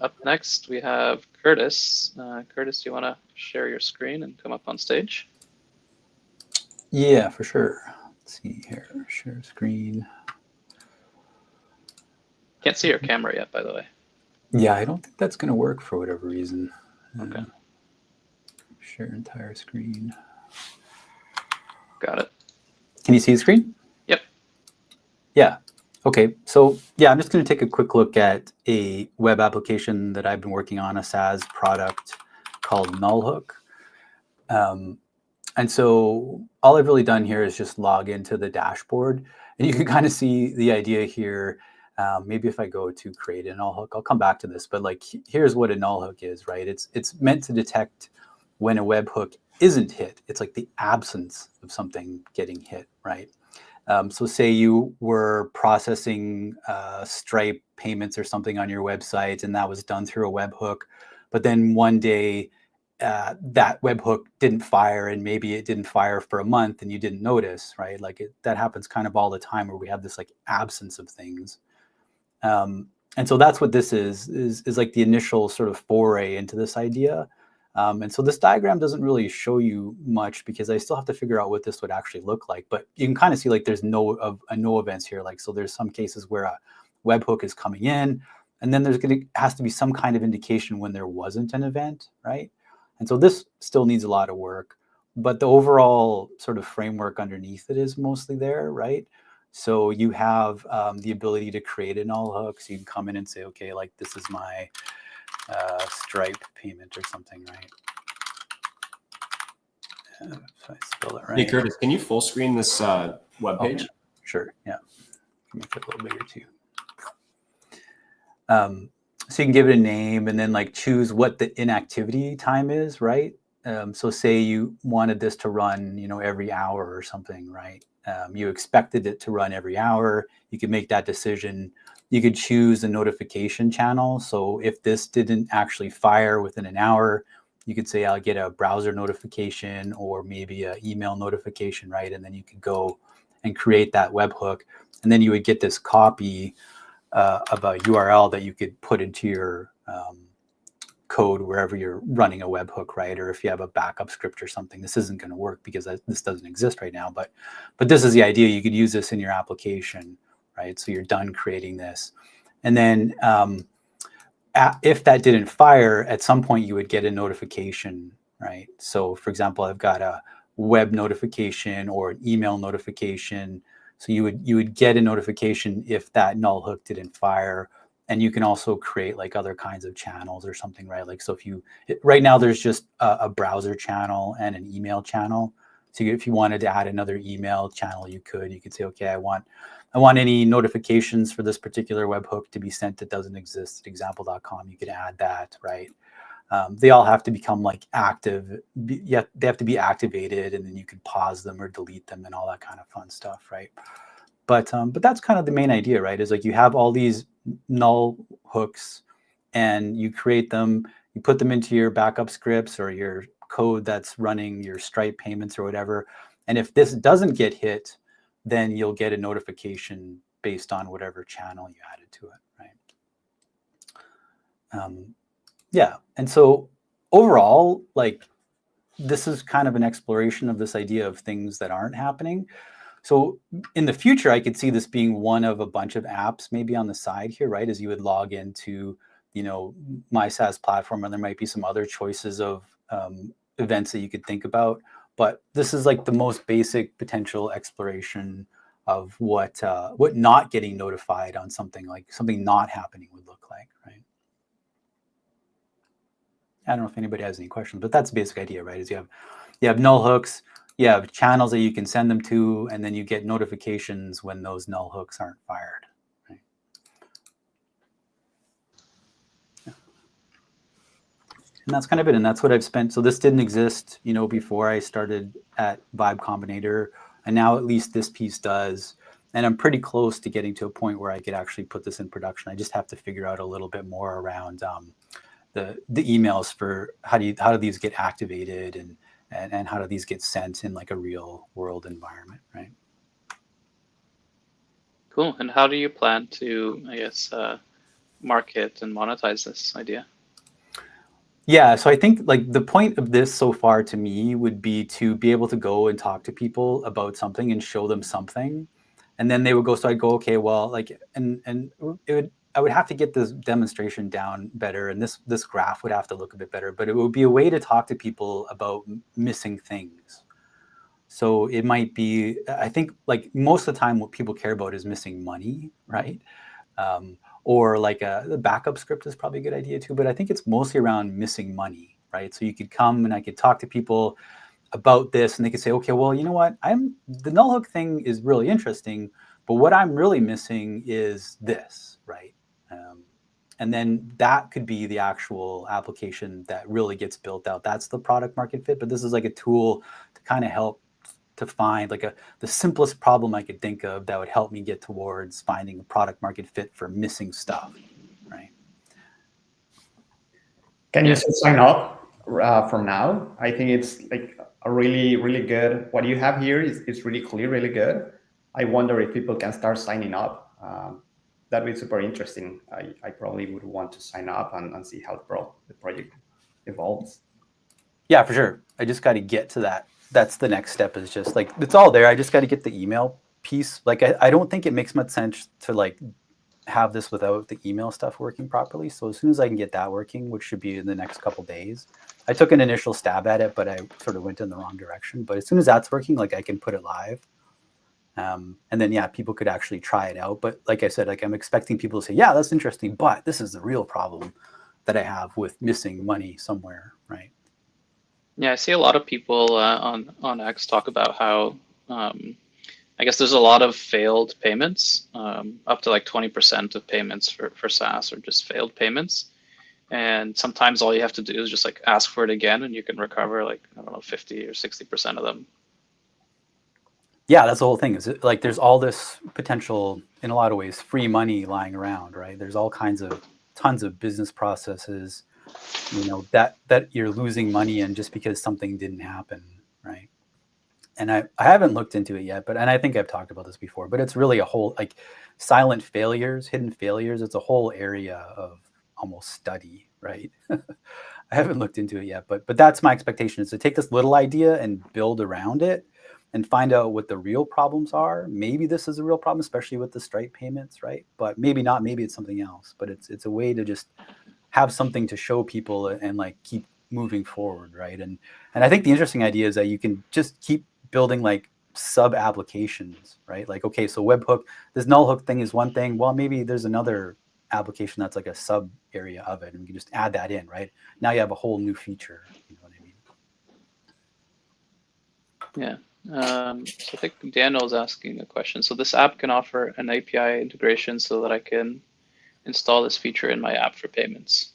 Up next we have Curtis. Curtis, do you want to share your screen and come up on stage? Yeah, for sure. Let's see here. Share screen. Can't see your camera yet, by the way. Yeah, I don't think that's going to work for whatever reason. Okay. Share entire screen. Got it. Can you see the screen? Yep. Yeah. Okay. So yeah, I'm just going to take a quick look at a web application that I've been working on, a SaaS product called Nullhook. And so all I've really done here is just log into the dashboard, and you can kind of see the idea here. Maybe if I go to create a null hook, I'll come back to this, but like here's what a null hook is, right? It's meant to detect when a webhook isn't hit. It's like the absence of something getting hit, right? So say you were processing Stripe payments or something on your website, and that was done through a webhook, but then one day that webhook didn't fire, and maybe it didn't fire for a month and you didn't notice, right? Like that happens kind of all the time where we have this like absence of things. And so that's what this is like the initial sort of foray into this idea. And so this diagram doesn't really show you much because I still have to figure out what this would actually look like. But you can kind of see like there's no events here. Like, so there's some cases where a webhook is coming in, and then has to be some kind of indication when there wasn't an event, right? And so this still needs a lot of work, but the overall sort of framework underneath it is mostly there, right? So you have the ability to create a null hook. So you can come in and say, okay, like this is my Stripe payment or something, right? If I spell it right. Hey Curtis, can you full screen this web page? Oh, yeah. Sure, yeah. Make it a little bigger too. So you can give it a name and then like choose what the inactivity time is, right? So say you wanted this to run, every hour or something, right? You expected it to run every hour. You could make that decision. You could choose a notification channel. So if this didn't actually fire within an hour, you could say I'll get a browser notification or maybe an email notification, right? And then you could go and create that webhook, and then you would get this copy of a URL that you could put into your code wherever you're running a webhook, right? Or if you have a backup script or something. This isn't going to work because this doesn't exist right now, but this is the idea. You could use this in your application, right? So you're done creating this. And then if that didn't fire, at some point you would get a notification, right? So for example, I've got a web notification or an email notification. So you would get a notification if that null hook didn't fire. And you can also create like other kinds of channels or something, right? Like, so right now there's just a browser channel and an email channel. So if you wanted to add another email channel, you could say, okay, I want any notifications for this particular webhook to be sent that doesn't exist at example.com. You could add that, right? They all have to become like active. They have to be activated, and then you can pause them or delete them and all that kind of fun stuff, right? But that's kind of the main idea, right? Is like you have all these null hooks, and you create them, you put them into your backup scripts or your code that's running your Stripe payments or whatever. And if this doesn't get hit, then you'll get a notification based on whatever channel you added to it, right? Yeah, and so overall, like this is kind of an exploration of this idea of things that aren't happening. So in the future, I could see this being one of a bunch of apps maybe on the side here, right? As you would log into, my SaaS platform, and there might be some other choices of events that you could think about. But this is like the most basic potential exploration of what not getting notified on something not happening would look like, right? I don't know if anybody has any questions, but that's the basic idea, right? Is you have null hooks, you have channels that you can send them to, and then you get notifications when those null hooks aren't fired. Right? Yeah. And that's kind of it. And that's what I've spent. So this didn't exist, before I started at Vibe Combinator, and now at least this piece does. And I'm pretty close to getting to a point where I could actually put this in production. I just have to figure out a little bit more around the emails for how do these get activated and how do these get sent in like a real world environment, right? Cool. And how do you plan to, I guess, market and monetize this idea? Yeah, so I think like the point of this so far to me would be to be able to go and talk to people about something and show them something, and then they would go. So I'd go, okay, well, like, and I would have to get this demonstration down better, and this graph would have to look a bit better. But it would be a way to talk to people about missing things. So it might be, I think, like most of the time, what people care about is missing money, right? Or like the backup script is probably a good idea too. But I think it's mostly around missing money, right? So you could come and I could talk to people about this, and they could say, okay, well, you know what? The null hook thing is really interesting, but what I'm really missing is this, right? And then that could be the actual application that really gets built out. That's the product market fit. But this is like a tool to kind of help to find like the simplest problem I could think of that would help me get towards finding a product market fit for missing stuff, right? Can you sign up from now? I think it's like a really, really good. What you have here is really clear, really good. I wonder if people can start signing up. That would be super interesting. I probably would want to sign up and see how the project evolves. Yeah, for sure. I just got to get to that. That's the next step, is just like, it's all there. I just got to get the email piece. Like, I don't think it makes much sense to like have this without the email stuff working properly. So as soon as I can get that working, which should be in the next couple of days, I took an initial stab at it, but I sort of went in the wrong direction. But as soon as that's working, like I can put it live. And then, yeah, people could actually try it out. But like I said, like I'm expecting people to say, yeah, that's interesting, but this is the real problem that I have with missing money somewhere, right? Yeah, I see a lot of people on X talk about how I guess there's a lot of failed payments. Up to like 20% of payments for SaaS are just failed payments. And sometimes all you have to do is just like ask for it again, and you can recover like, I don't know, 50 or 60% of them. Yeah, that's the whole thing. Is it, like there's all this potential, in a lot of ways, free money lying around, right? There's all kinds of tons of business processes, that you're losing money in just because something didn't happen, right? And I haven't looked into it yet, and I think I've talked about this before, but it's really a whole, like, silent failures, hidden failures. It's a whole area of almost study, right? I haven't looked into it yet, but that's my expectation, is to take this little idea and build around it and find out what the real problems are. Maybe this is a real problem, especially with the Stripe payments, right? But maybe not. Maybe it's something else. But it's a way to just have something to show people and like keep moving forward, right? And I think the interesting idea is that you can just keep building like sub applications, right? Like, okay, so webhook, this null hook thing is one thing. Well, maybe there's another application that's like a sub area of it, and you can just add that in, right? Now you have a whole new feature. You know what I mean? Yeah. So I think Daniel's asking a question. So this app can offer an API integration so that I can install this feature in my app for payments.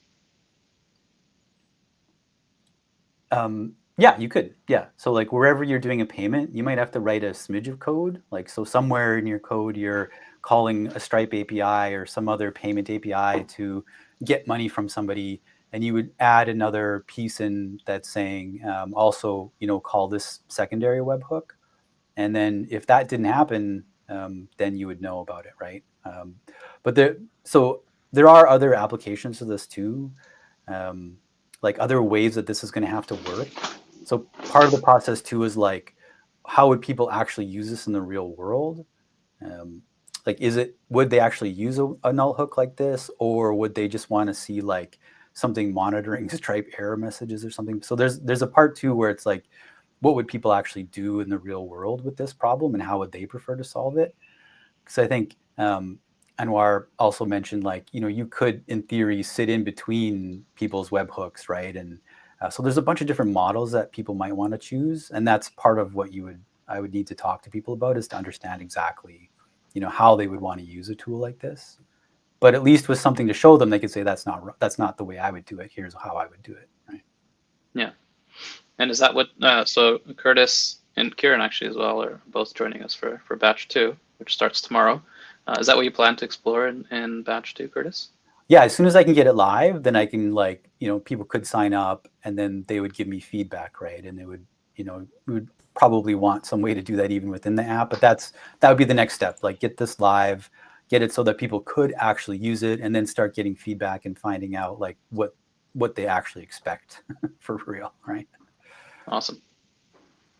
Yeah, you could. Yeah. So like wherever you're doing a payment, you might have to write a smidge of code. Like, so somewhere in your code, you're calling a Stripe API or some other payment API to get money from somebody. And you would add another piece in that's saying, also, call this secondary webhook. And then if that didn't happen, then you would know about it, right? So there are other applications to this too, like other ways that this is going to have to work. So part of the process too is like, how would people actually use this in the real world? Like, would they actually use a null hook like this, or would they just want to see like something monitoring Stripe error messages or something? So there's a part too where it's like, what would people actually do in the real world with this problem, and how would they prefer to solve it? Because I think Anwar also mentioned, like, you could in theory sit in between people's webhooks, right? And so there's a bunch of different models that people might want to choose, and that's part of what I would need to talk to people about, is to understand exactly how they would want to use a tool like this. But at least with something to show them, they could say, that's not the way I would do it. Here's how I would do it, right? Yeah. And is that what, so Curtis and Kieran actually as well are both joining us for batch 2, which starts tomorrow. Is that what you plan to explore in batch 2, Curtis? Yeah, as soon as I can get it live, then I can, like, people could sign up and then they would give me feedback, right? And they would, we would probably want some way to do that even within the app, but that would be the next step, like get this live, get it so that people could actually use it, and then start getting feedback and finding out like what they actually expect for real, right? Awesome.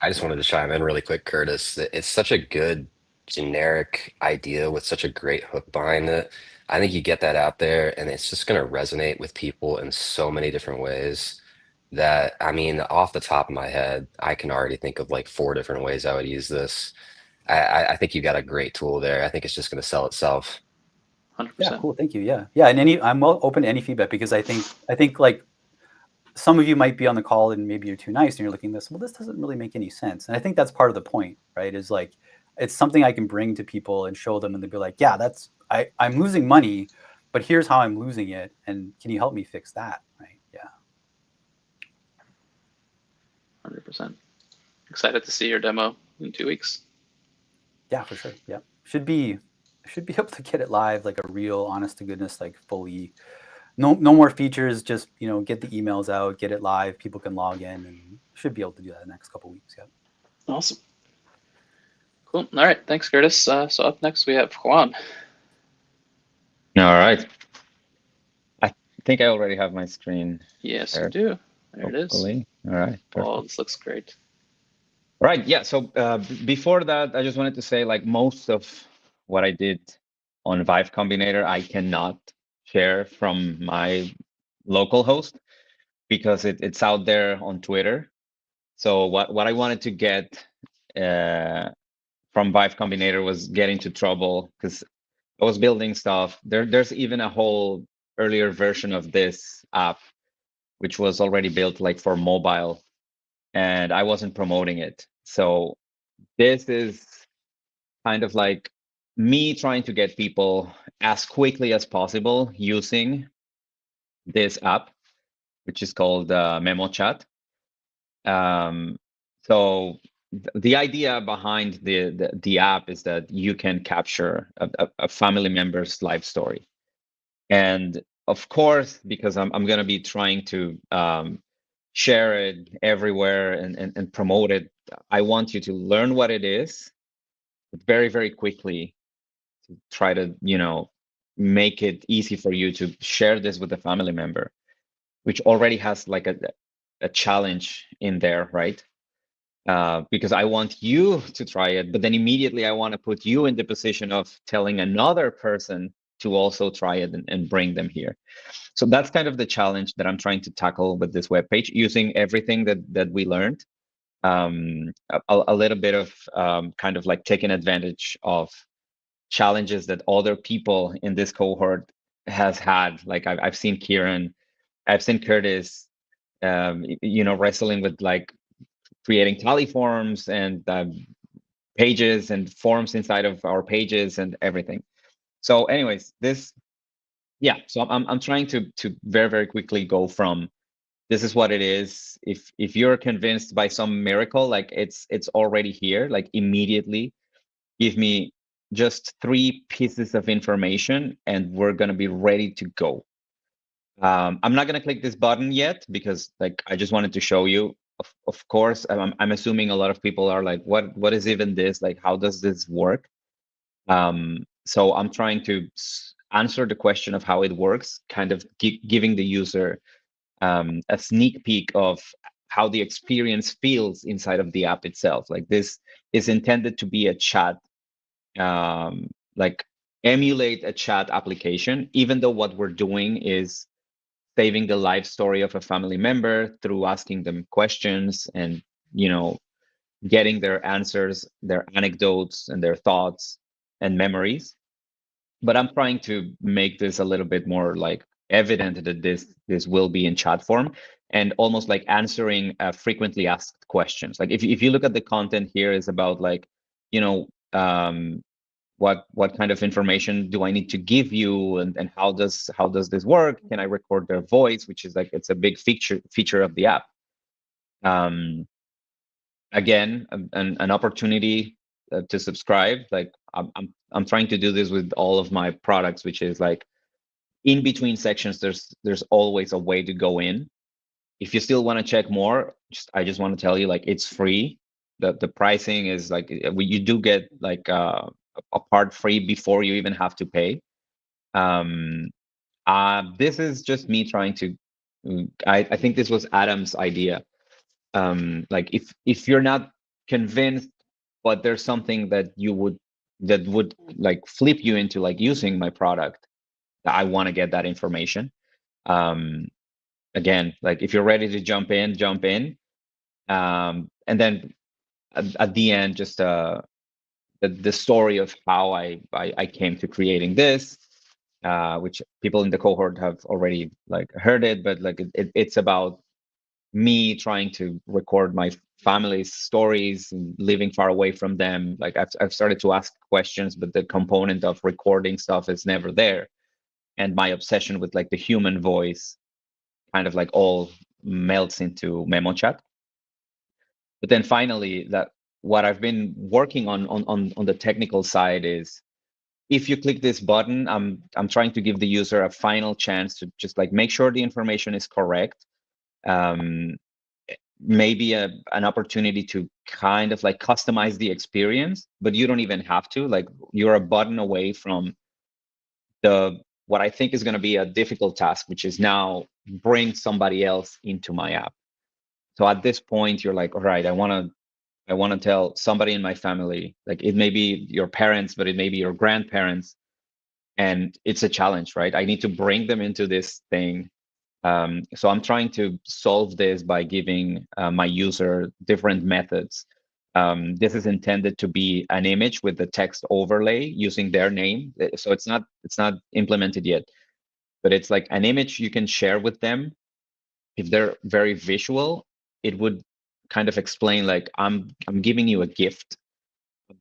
I just wanted to chime in really quick, Curtis. It's such a good generic idea with such a great hook behind it. I think you get that out there and it's just going to resonate with people in so many different ways that, I mean, off the top of my head, I can already think of like 4 different ways I would use this. I think you got a great tool there. I think it's just going to sell itself. 100%. Yeah, cool. Thank you. Yeah. And I'm open to any feedback, because I think like some of you might be on the call and maybe you're too nice and you're looking at this, well, this doesn't really make any sense. And I think that's part of the point, right? Is like, it's something I can bring to people and show them, and they'll be like, yeah, I'm losing money, but here's how I'm losing it. And can you help me fix that? Right. Yeah. 100%. Excited to see your demo in 2 weeks. Yeah, for sure. Yeah. Should be able to get it live, like a real honest to goodness, like fully, no more features, just, get the emails out, get it live, people can log in, and should be able to do that in the next couple of weeks. Yeah. Awesome. Cool. All right. Thanks, Curtis. So up next we have Juan. All right. I think I already have my screen. Yes, there. you do. There Hopefully. it is. All right. Perfect. Oh, this looks great. Right. Yeah. So before that, I just wanted to say, like, most of what I did on Vibe Combinator, I cannot share from my local host because it's out there on Twitter. So what I wanted to get from Vibe Combinator was get into trouble, because I was building stuff. There's even a whole earlier version of this app, which was already built like for mobile, and I wasn't promoting it. So this is kind of like me trying to get people as quickly as possible using this app, which is called Memo Chat. So the idea behind the app is that you can capture a family member's life story. And of course, because I'm going to be trying to share it everywhere and promote it, I want you to learn what it is very, very quickly, to try to, make it easy for you to share this with a family member, which already has like a challenge in there, right? Because I want you to try it, but then immediately I want to put you in the position of telling another person to also try it and bring them here. So that's kind of the challenge that I'm trying to tackle with this webpage, using everything that we learned. A little bit of kind of like taking advantage of challenges that other people in this cohort has had. Like I've seen Kieran, I've seen Curtis, wrestling with like creating tally forms and pages and forms inside of our pages and everything. So anyways, so I'm trying to very, very quickly go from, this is what it is. If you're convinced by some miracle, like it's already here, like immediately give me just 3 pieces of information and we're going to be ready to go. I'm not going to click this button yet because like I just wanted to show you. Of course, I'm assuming a lot of people are like, what is even this? Like, how does this work? So I'm trying to answer the question of how it works, kind of giving the user a sneak peek of how the experience feels inside of the app itself. Like this is intended to be a chat, like emulate a chat application, even though what we're doing is saving the life story of a family member through asking them questions and, you know, getting their answers, their anecdotes and their thoughts and memories. But I'm trying to make this a little bit more like evident that this will be in chat form, and almost like answering frequently asked questions. Like if you look at the content here, is about like, you know, what kind of information do I need to give you, and how does this work? Can I record their voice, which is like, it's a big feature of the app. Again, an opportunity to subscribe. Like I'm trying to do this with all of my products, which is like in between sections, there's always a way to go in. If you still want to check more, I just want to tell you, like, it's free. The pricing is like, you do get like a part free before you even have to pay. This is just me trying to, I think this was Adam's idea. Like if you're not convinced, but there's something that would like flip you into like using my product, I want to get that information. Again, like if you're ready to jump in, jump in. And then at the end, just the story of how I came to creating this, which people in the cohort have already like heard it, but like it's about me trying to record my family's stories and living far away from them. Like I've started to ask questions, but the component of recording stuff is never there. And my obsession with like the human voice kind of like all melts into memo chat. But then finally, that what I've been working on the technical side is, if you click this button, I'm trying to give the user a final chance to just like make sure the information is correct. Maybe an opportunity to kind of like customize the experience, but you don't even have to. Like, you're a button away from what I think is going to be a difficult task, which is now bring somebody else into my app. So at this point, you're like, all right, I want to tell somebody in my family, like it may be your parents, but it may be your grandparents, and it's a challenge, right? I need to bring them into this thing. So I'm trying to solve this by giving my user different methods. This is intended to be an image with the text overlay using their name. So it's not implemented yet, but it's like an image you can share with them. If they're very visual, it would kind of explain like, I'm giving you a gift.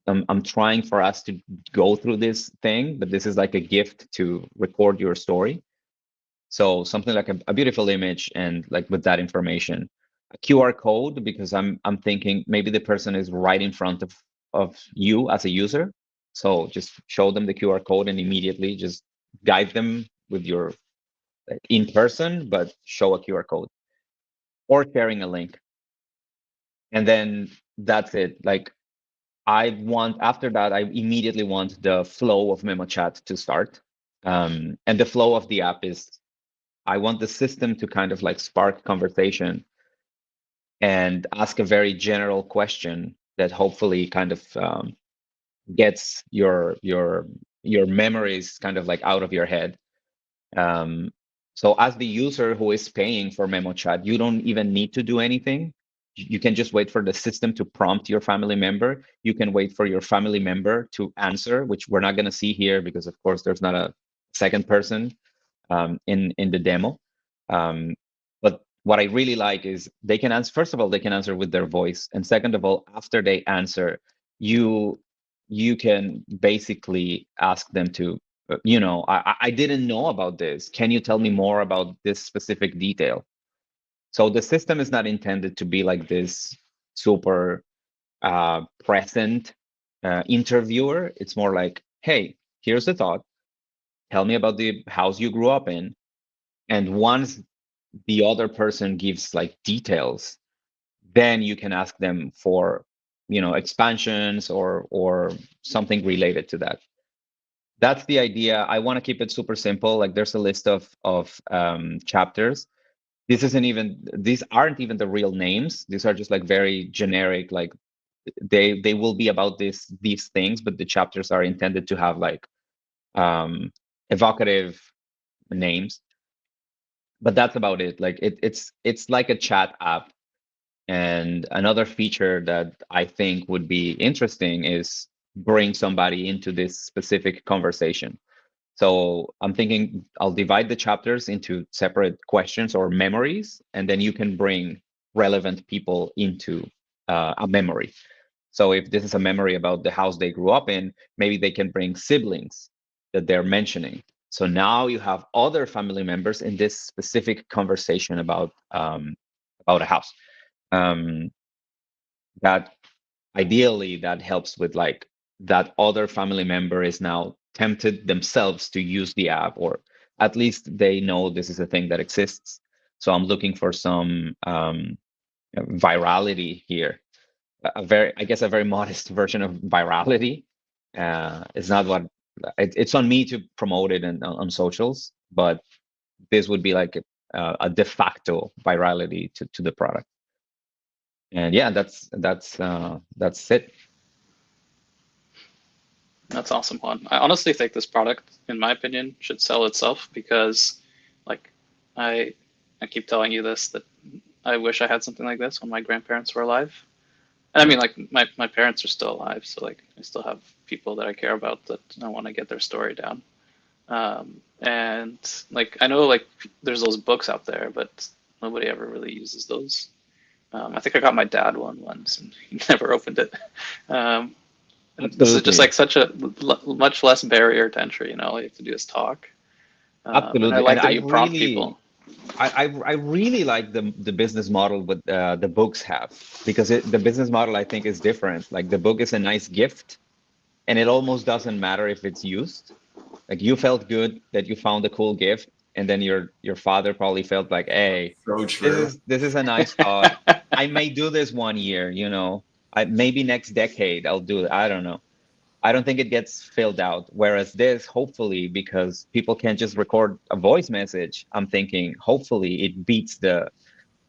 I'm trying for us to go through this thing, but this is like a gift to record your story. So something like a beautiful image, and like with that information, a QR code, because I'm thinking maybe the person is right in front of you as a user. So just show them the QR code and immediately just guide them with your in person, but show a QR code or sharing a link. And then that's it. Like, after that, I immediately want the flow of memo chat to start. And the flow of the app is, I want the system to kind of like spark conversation and ask a very general question that hopefully kind of gets your memories kind of like out of your head. So as the user who is paying for memo chat, you don't even need to do anything. You can just wait for the system to prompt your family member. You can wait for your family member to answer, which we're not going to see here because, of course, there's not a second person in the demo. But what I really like is they can answer. First of all, they can answer with their voice, and second of all, after they answer, you can basically ask them to, I didn't know about this. Can you tell me more about this specific detail? So the system is not intended to be like this super present interviewer. It's more like, hey, here's the thought. Tell me about the house you grew up in. And once the other person gives like details, then you can ask them for, expansions or something related to that. that's the idea. I want to keep it super simple. Like there's a list of chapters. These aren't even the real names. These are just like very generic, like they will be about these things, but the chapters are intended to have like evocative names. But that's about it. Like it's like a chat app. And another feature that I think would be interesting is bring somebody into this specific conversation. So I'm thinking I'll divide the chapters into separate questions or memories, and then you can bring relevant people into a memory. So if this is a memory about the house they grew up in, maybe they can bring siblings that they're mentioning. So now you have other family members in this specific conversation about a house. Um, that ideally that helps with like that other family member is now tempted themselves to use the app, or at least they know this is a thing that exists. So I'm looking for some virality here. I guess a very modest version of virality. It's not what it's on me to promote it on socials, but this would be like a de facto virality to the product. And yeah, that's it. That's awesome, Juan. I honestly think this product, in my opinion, should sell itself because, like, I I keep telling you this that I wish I had something like this when my grandparents were alive. And I mean, like, my parents are still alive, so like I still have people that I care about that I want to get their story down. And like I know like there's those books out there, but nobody ever really uses those. I think I got my dad one once, and he never opened it. Um, and this is just Absolutely. like such a much less barrier to entry. You know, all you have to do is talk. And I Absolutely. And like that you prompt people. I really like the business model what the books have, because the business model I think is different. Like the book is a nice gift, and it almost doesn't matter if it's used. Like you felt good that you found a cool gift, and then your father probably felt like, hey, So this true. is a nice thought. I may do this one year, you know. Maybe next decade I'll do it. I don't know. I don't think it gets filled out. Whereas this, hopefully, because people can just record a voice message, I'm thinking hopefully it beats the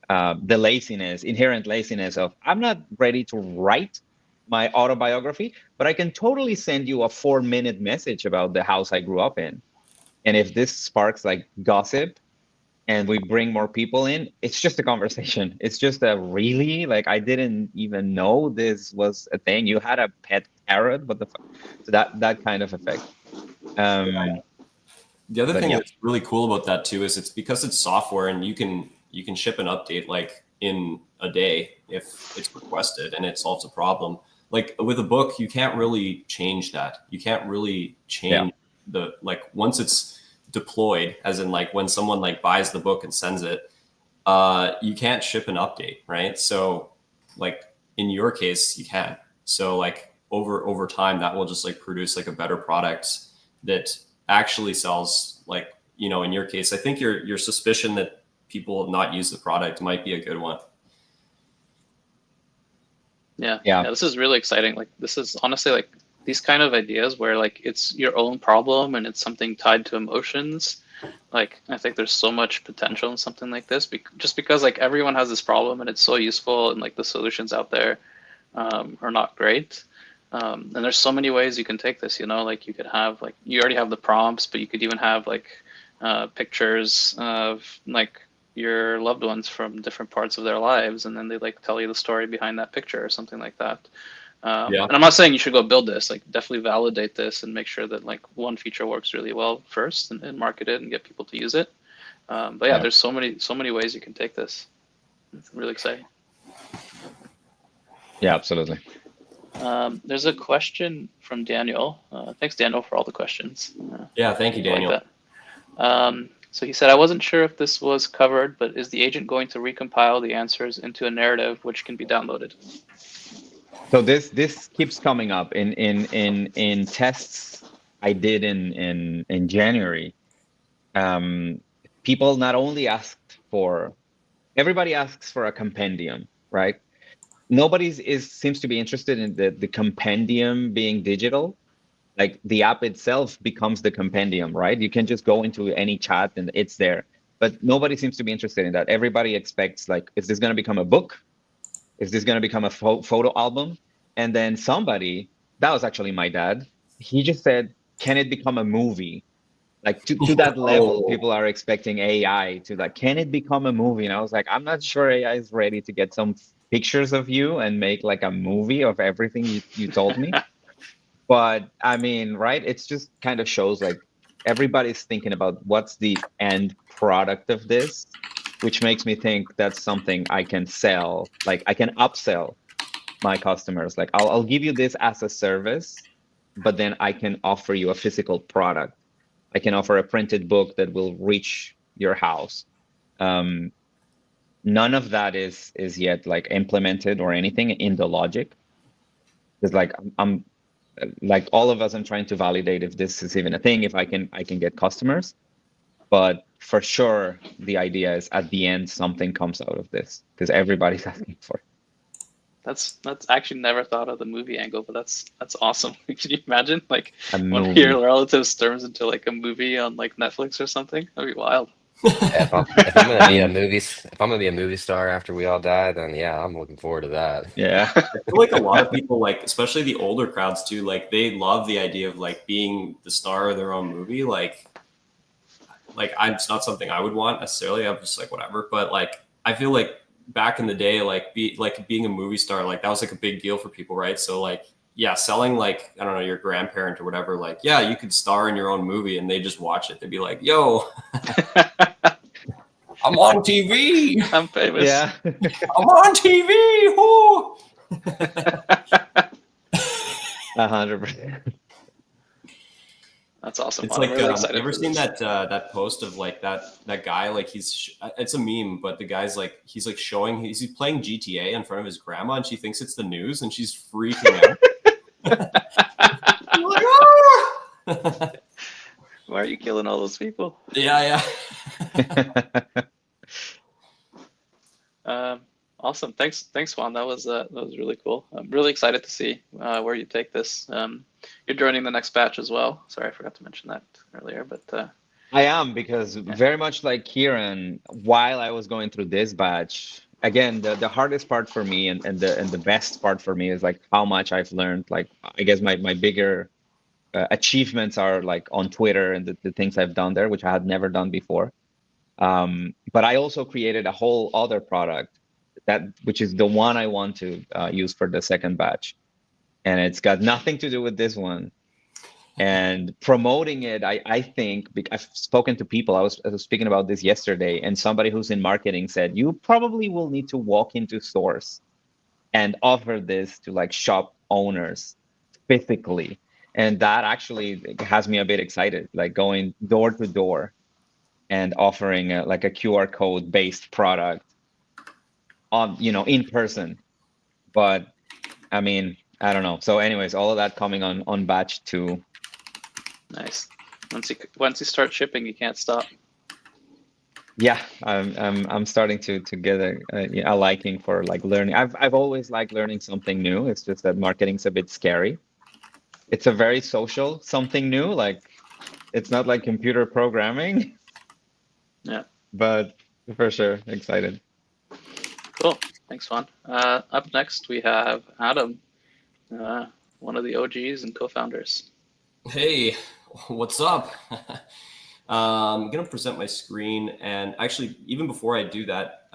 laziness, inherent laziness of I'm not ready to write my autobiography, but I can totally send you a 4-minute message about the house I grew up in. And if this sparks like gossip and we bring more people in, it's just a conversation. It's just a really like I didn't even know this was a thing. You had a pet parrot, what the fuck? So that kind of effect. The other But thing yeah, that's really cool about that too is it's because it's software and you can ship an update like in a day if it's requested and it solves a problem. Like with a book, you can't really change that. You can't really yeah, change the like once it's deployed, as in like when someone like buys the book and sends it, you can't ship an update, right? So like in your case, you can. So like over time, that will just like produce like a better product that actually sells. Like, you know, in your case, I think your suspicion that people have not used the product might be a good one. Yeah, yeah, yeah, this is really exciting. Like this is honestly like these kind of ideas where like it's your own problem and it's something tied to emotions. Like I think there's so much potential in something like this, just because like everyone has this problem and it's so useful and like the solutions out there are not great. And there's so many ways you can take this. You know, like you could have like you already have the prompts, but you could even have like pictures of like your loved ones from different parts of their lives, and then they like tell you the story behind that picture or something like that. Yeah. And I'm not saying you should go build this. Like, definitely validate this and make sure that like one feature works really well first, and market it and get people to use it. But yeah, yeah, there's so many ways you can take this. It's really exciting. yeah, absolutely. There's a question from Daniel. Thanks, Daniel, for all the questions. Yeah. Thank you, I like Daniel. that. So he said, I wasn't sure if this was covered, but is the agent going to recompile the answers into a narrative which can be downloaded? So this keeps coming up in tests I did in January. People not only asked for everybody asks for a compendium, right? Nobody seems to be interested in the compendium being digital. Like the app itself becomes the compendium, right? You can just go into any chat and it's there. But nobody seems to be interested in that. Everybody expects, like, is this going to become a book? Is this going to become a photo album? And then somebody, that was actually my dad, he just said, can it become a movie? Like to that level, people are expecting AI to like, can it become a movie? And I was like, I'm not sure AI is ready to get some pictures of you and make like a movie of everything you told me. But I mean, right? It's just kind of shows like everybody's thinking about what's the end product of this, which makes me think that's something I can sell. Like I can upsell my customers. Like I'll give you this as a service, but then I can offer you a physical product. I can offer a printed book that will reach your house. None of that is yet like implemented or anything in the logic. Because like I'm like all of us, I'm trying to validate if this is even a thing, if I can get customers. But for sure, the idea is at the end something comes out of this because everybody's asking for it. That's actually never thought of the movie angle, but that's awesome. Can you imagine like A one of movie. your relatives turns into like a movie on like Netflix or something? That'd be wild. Yeah, if I'm gonna be a movie star after we all die, then yeah, I'm looking forward to that. Yeah. I feel like a lot of people, like especially the older crowds too, like they love the idea of like being the star of their own movie. Like it's not something I would want necessarily. I'm just like whatever. But like I feel like back in the day, like being a movie star, like that was like a big deal for people, right? So like yeah, selling like I don't know your grandparent or whatever, like yeah, you could star in your own movie, and they just watch it. They'd be like, yo. I'm on TV. I'm famous. Yeah. I'm on TV. Whoo! 100%. That's awesome. It's Well, I'm like really you excited ever for seen this. that post of like that guy, like it's a meme, but the guy's like he's like showing he's playing GTA in front of his grandma, and she thinks it's the news, and she's freaking out. Like, ah! Why are you killing all those people? Yeah. Awesome. Thanks, Juan. That was really cool. I'm really excited to see where you take this. You're joining the next batch as well. Sorry, I forgot to mention that earlier, but I am, because very much like Kieran, while I was going through this batch, again, the hardest part for me and the best part for me is like how much I've learned. Like I guess my bigger achievements are like on Twitter and the things I've done there, which I had never done before. But I also created a whole other product which is the one I want to use for the second batch. And it's got nothing to do with this one. And promoting it, I think, I've spoken to people, I was speaking about this yesterday, and somebody who's in marketing said, you probably will need to walk into stores and offer this to like shop owners physically. And that actually has me a bit excited, like going door to door and offering like a QR code based product on, in person. But I mean, I don't know. So anyways, all of that coming on batch 2. nice. Once you start shipping, you can't stop. Yeah, I'm starting to get a liking for like learning. I've always liked learning something new. It's just that marketing's a bit scary. It's a very social something new. Like it's not like computer programming. Yeah. But for sure, excited. Cool. Thanks, Juan. Up next, we have Adam, one of the OGs and co-founders. Hey, what's up? I'm gonna present my screen, and actually, even before I do that,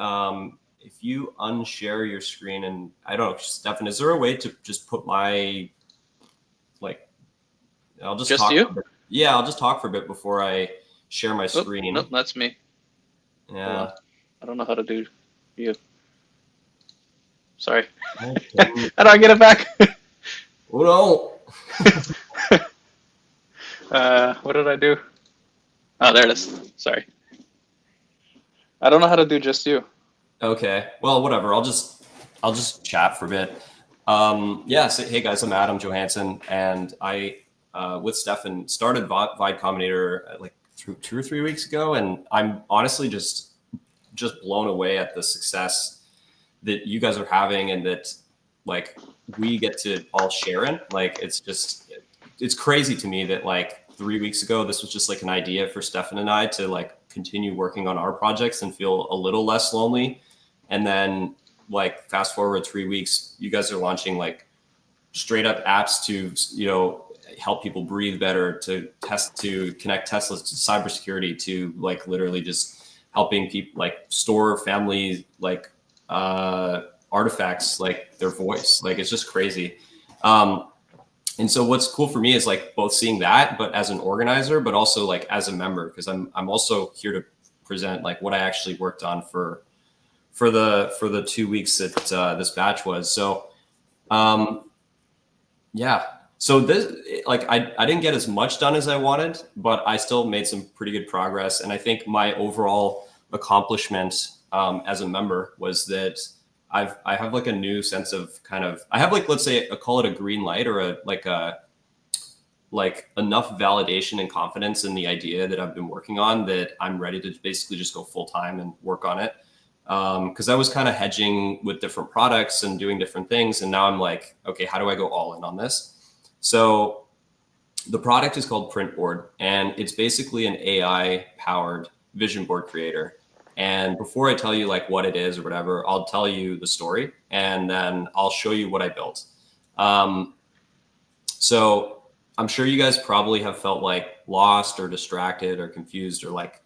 if you unshare your screen, and I don't know, Stefan, is there a way to just put my I'll just talk you? for a bit. Yeah, I'll just talk for a bit before I share my screen. Nope, that's me. Yeah. I don't know how to do you. Sorry. Okay. How do I get it back? Oh no. What did I do? Oh, there it is. Sorry. I don't know how to do just you. Okay. Well, whatever. I'll just chat for a bit. Yeah. So, hey guys, I'm Adam Johansson, and I, with Stefan, started Vibe Combinator like 2 or 3 weeks ago, and I'm honestly just blown away at the success that you guys are having, and that like we get to all share in. Like it's just it's crazy to me that like 3 weeks ago, this was just like an idea for Stefan and I to like continue working on our projects and feel a little less lonely. And then like fast forward 3 weeks, you guys are launching like straight up apps to, you know, help people breathe better, to connect Teslas to cybersecurity, to like literally just helping people like store family like artifacts, like their voice. Like it's just crazy. And so what's cool for me is like both seeing that, but as an organizer, but also like as a member, because I'm also here to present like what I actually worked on for the 2 weeks that this batch was. So yeah. So this, like, I didn't get as much done as I wanted, but I still made some pretty good progress. And I think my overall accomplishment as a member was that I have like a new sense of kind of, I have like, let's say, call it a green light, or like enough validation and confidence in the idea that I've been working on that I'm ready to basically just go full time and work on it. Because I was kind of hedging with different products and doing different things. And now I'm like, okay, how do I go all in on this? So the product is called Printboard, and it's basically an AI powered vision board creator. And before I tell you like what it is or whatever, I'll tell you the story, and then I'll show you what I built. So I'm sure you guys probably have felt like lost or distracted or confused or like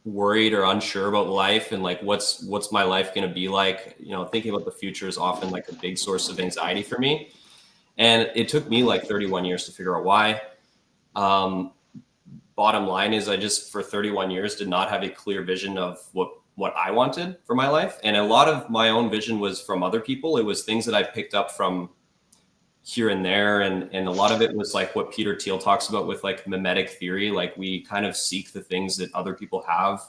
worried or unsure about life, and like what's my life going to be like. You know, thinking about the future is often like a big source of anxiety for me, and it took me like 31 years to figure out why. Bottom line is I just for 31 years did not have a clear vision of what I wanted for my life, and a lot of my own vision was from other people. It was things that I picked up from here and there, and a lot of it was like what Peter Thiel talks about with like mimetic theory. Like we kind of seek the things that other people have,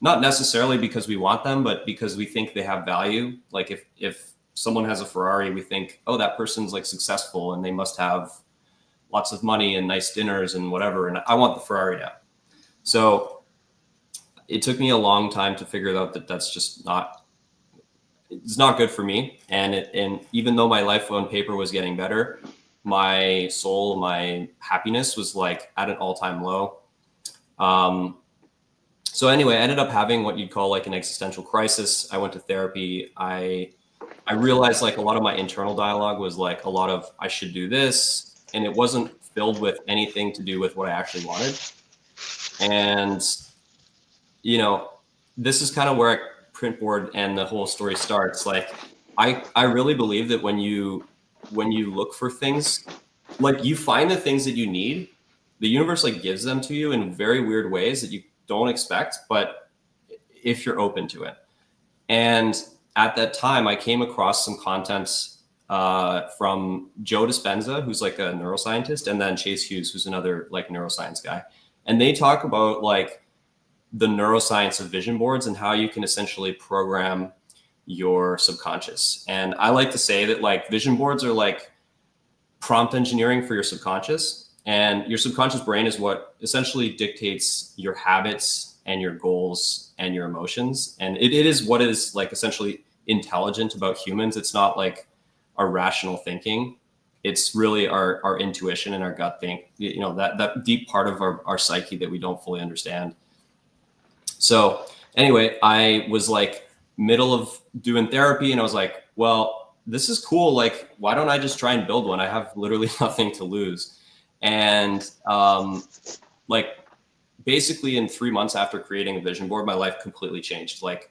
not necessarily because we want them, but because we think they have value. Like if someone has a Ferrari, we think, oh, that person's like successful and they must have lots of money and nice dinners and whatever, and I want the Ferrari now. So it took me a long time to figure out that that's just it's not good for me. And even though my life on paper was getting better, my soul, my happiness was like at an all-time low. So anyway, I ended up having what you'd call like an existential crisis. I went to therapy. I realized like a lot of my internal dialogue was like a lot of I should do this, and it wasn't filled with anything to do with what I actually wanted. And you know, this is kind of where Printboard and the whole story starts. Like I really believe that when you look for things, like you find the things that you need, the universe like gives them to you in very weird ways that you don't expect, but if you're open to it. And at that time I came across some content from Joe Dispenza, who's like a neuroscientist, and then Chase Hughes, who's another like neuroscience guy. And they talk about like the neuroscience of vision boards and how you can essentially program your subconscious. And I like to say that like vision boards are like prompt engineering for your subconscious, and your subconscious brain is what essentially dictates your habits and your goals and your emotions. And it is what is like essentially intelligent about humans. It's not like our rational thinking. It's really our intuition and our gut think, you know, that deep part of our psyche that we don't fully understand. So anyway, I was like middle of doing therapy, and I was like, well, this is cool. Like, why don't I just try and build one? I have literally nothing to lose. And like basically in 3 months after creating a vision board, my life completely changed. Like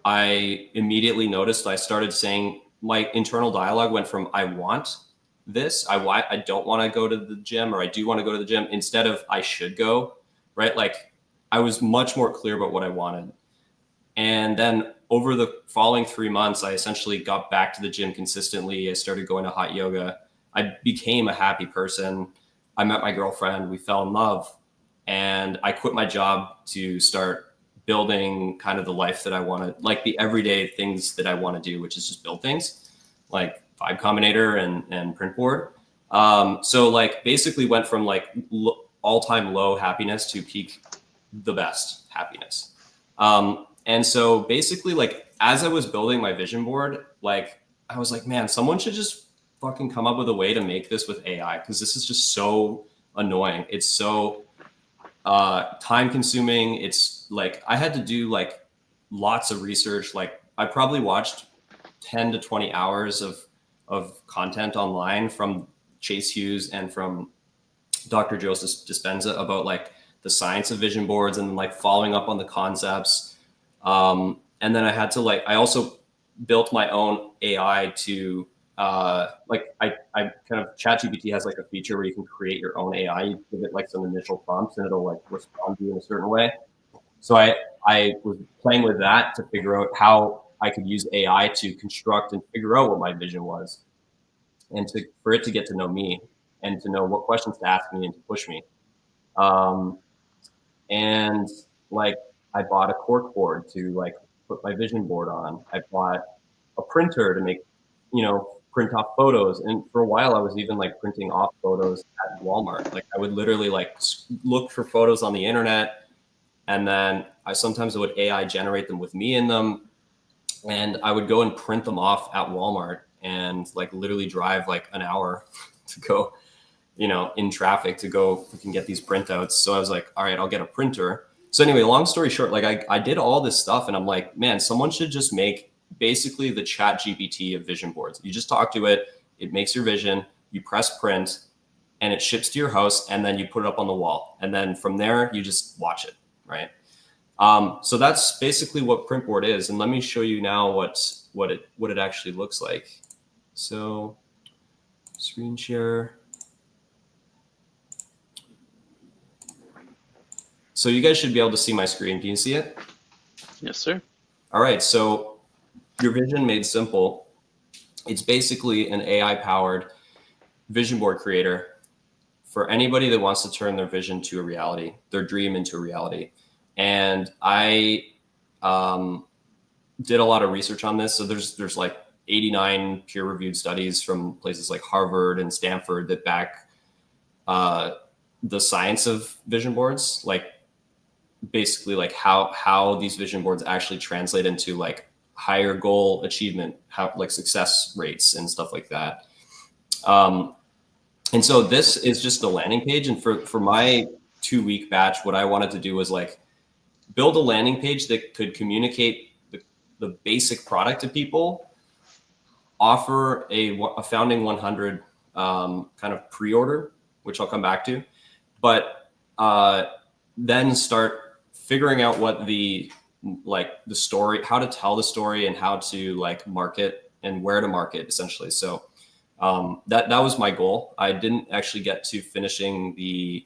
I immediately noticed I started saying, my internal dialogue went from I want this, I don't want to go to the gym, or I do want to go to the gym, instead of I should go, right? Like I was much more clear about what I wanted. And then over the following 3 months, I essentially got back to the gym consistently. I started going to hot yoga. I became a happy person. I met my girlfriend. We fell in love. And I quit my job to start building kind of the life that I wanted, like the everyday things that I want to do, which is just build things like Vibe Combinator and Printboard. So like basically went from like all-time low happiness to peak the best happiness. And so basically like as I was building my vision board, like I was like, man, someone should just fucking come up with a way to make this with AI, because this is just so annoying. It's so time consuming. It's like I had to do like lots of research. Like I probably watched 10 to 20 hours of content online from Chase Hughes and from Dr. Joseph Dispenza about like the science of vision boards and like following up on the concepts. And then I had to like, I also built my own AI to like I kind of ChatGPT has like a feature where you can create your own AI. You give it like some initial prompts and it'll like respond to you in a certain way. So I was playing with that to figure out how I could use AI to construct and figure out what my vision was, and for it to get to know me and to know what questions to ask me and to push me. And like I bought a cork board to like put my vision board on. I bought a printer to make, print off photos. And for a while I was even like printing off photos at Walmart. Like I would literally like look for photos on the internet, and then I sometimes would AI generate them with me in them. And I would go and print them off at Walmart and like literally drive like an hour to go, in traffic to go and get these printouts. So I was like, all right, I'll get a printer. So anyway, long story short, like I did all this stuff and I'm like, man, someone should just make basically the ChatGPT of vision boards. You just talk to it, it makes your vision, you press print, and it ships to your house, and then you put it up on the wall. And then from there, you just watch it, right? So that's basically what Printboard is. And let me show you now what it actually looks like. So screen share. So you guys should be able to see my screen. Can you see it? Yes, sir. All right. So your vision made simple. It's basically an AI-powered vision board creator for anybody that wants to turn their vision to a reality, their dream into a reality. And I did a lot of research on this. So there's like 89 peer-reviewed studies from places like Harvard and Stanford that back the science of vision boards, like basically like how these vision boards actually translate into like higher goal achievement, how like success rates and stuff like that. And so this is just the landing page. And for my 2-week batch, what I wanted to do was like build a landing page that could communicate the basic product to people, offer a founding 100 kind of pre-order, which I'll come back to, but then start figuring out what the story, how to tell the story and how to like market and where to market essentially. So that was my goal. I didn't actually get to finishing the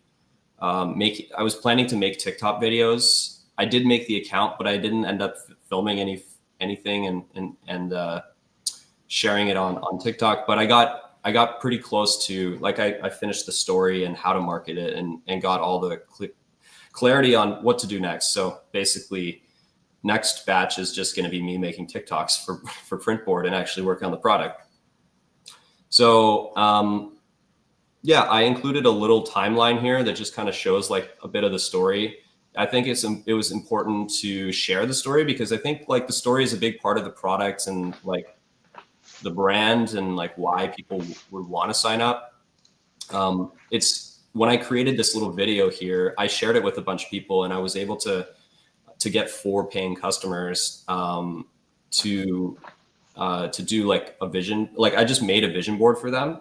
I was planning to make TikTok videos. I did make the account, but I didn't end up filming anything and sharing it on TikTok. But I got pretty close to like I finished the story and how to market it and got all the clarity on what to do next. So basically, next batch is just going to be me making TikToks for Printboard and actually working on the product. So yeah, I included a little timeline here that just kind of shows like a bit of the story. I think it was important to share the story because I think like the story is a big part of the product and like the brand and like why people would want to sign up. It's when I created this little video here, I shared it with a bunch of people and I was able to get 4 paying customers to do like a vision. Like I just made a vision board for them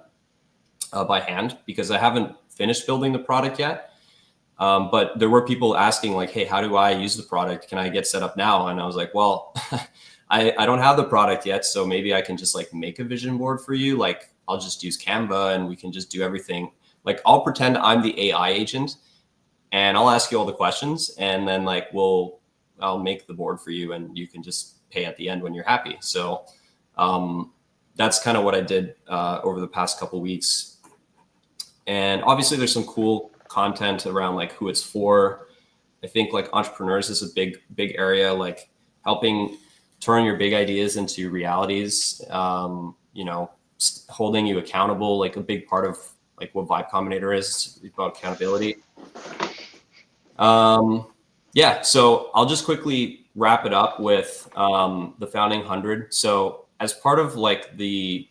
by hand because I haven't finished building the product yet. But there were people asking like, hey, how do I use the product? Can I get set up now? And I was like, well, I don't have the product yet. So maybe I can just like make a vision board for you. Like I'll just use Canva and we can just do everything. Like I'll pretend I'm the AI agent and I'll ask you all the questions and then like I'll make the board for you and you can just pay at the end when you're happy. So that's kind of what I did over the past couple of weeks. And obviously there's some cool content around like who it's for. I think like entrepreneurs is a big area, like helping turn your big ideas into realities, holding you accountable, like a big part of like what Vibe Combinator is about accountability. Yeah, so I'll just quickly wrap it up with the founding 100. So as part of like the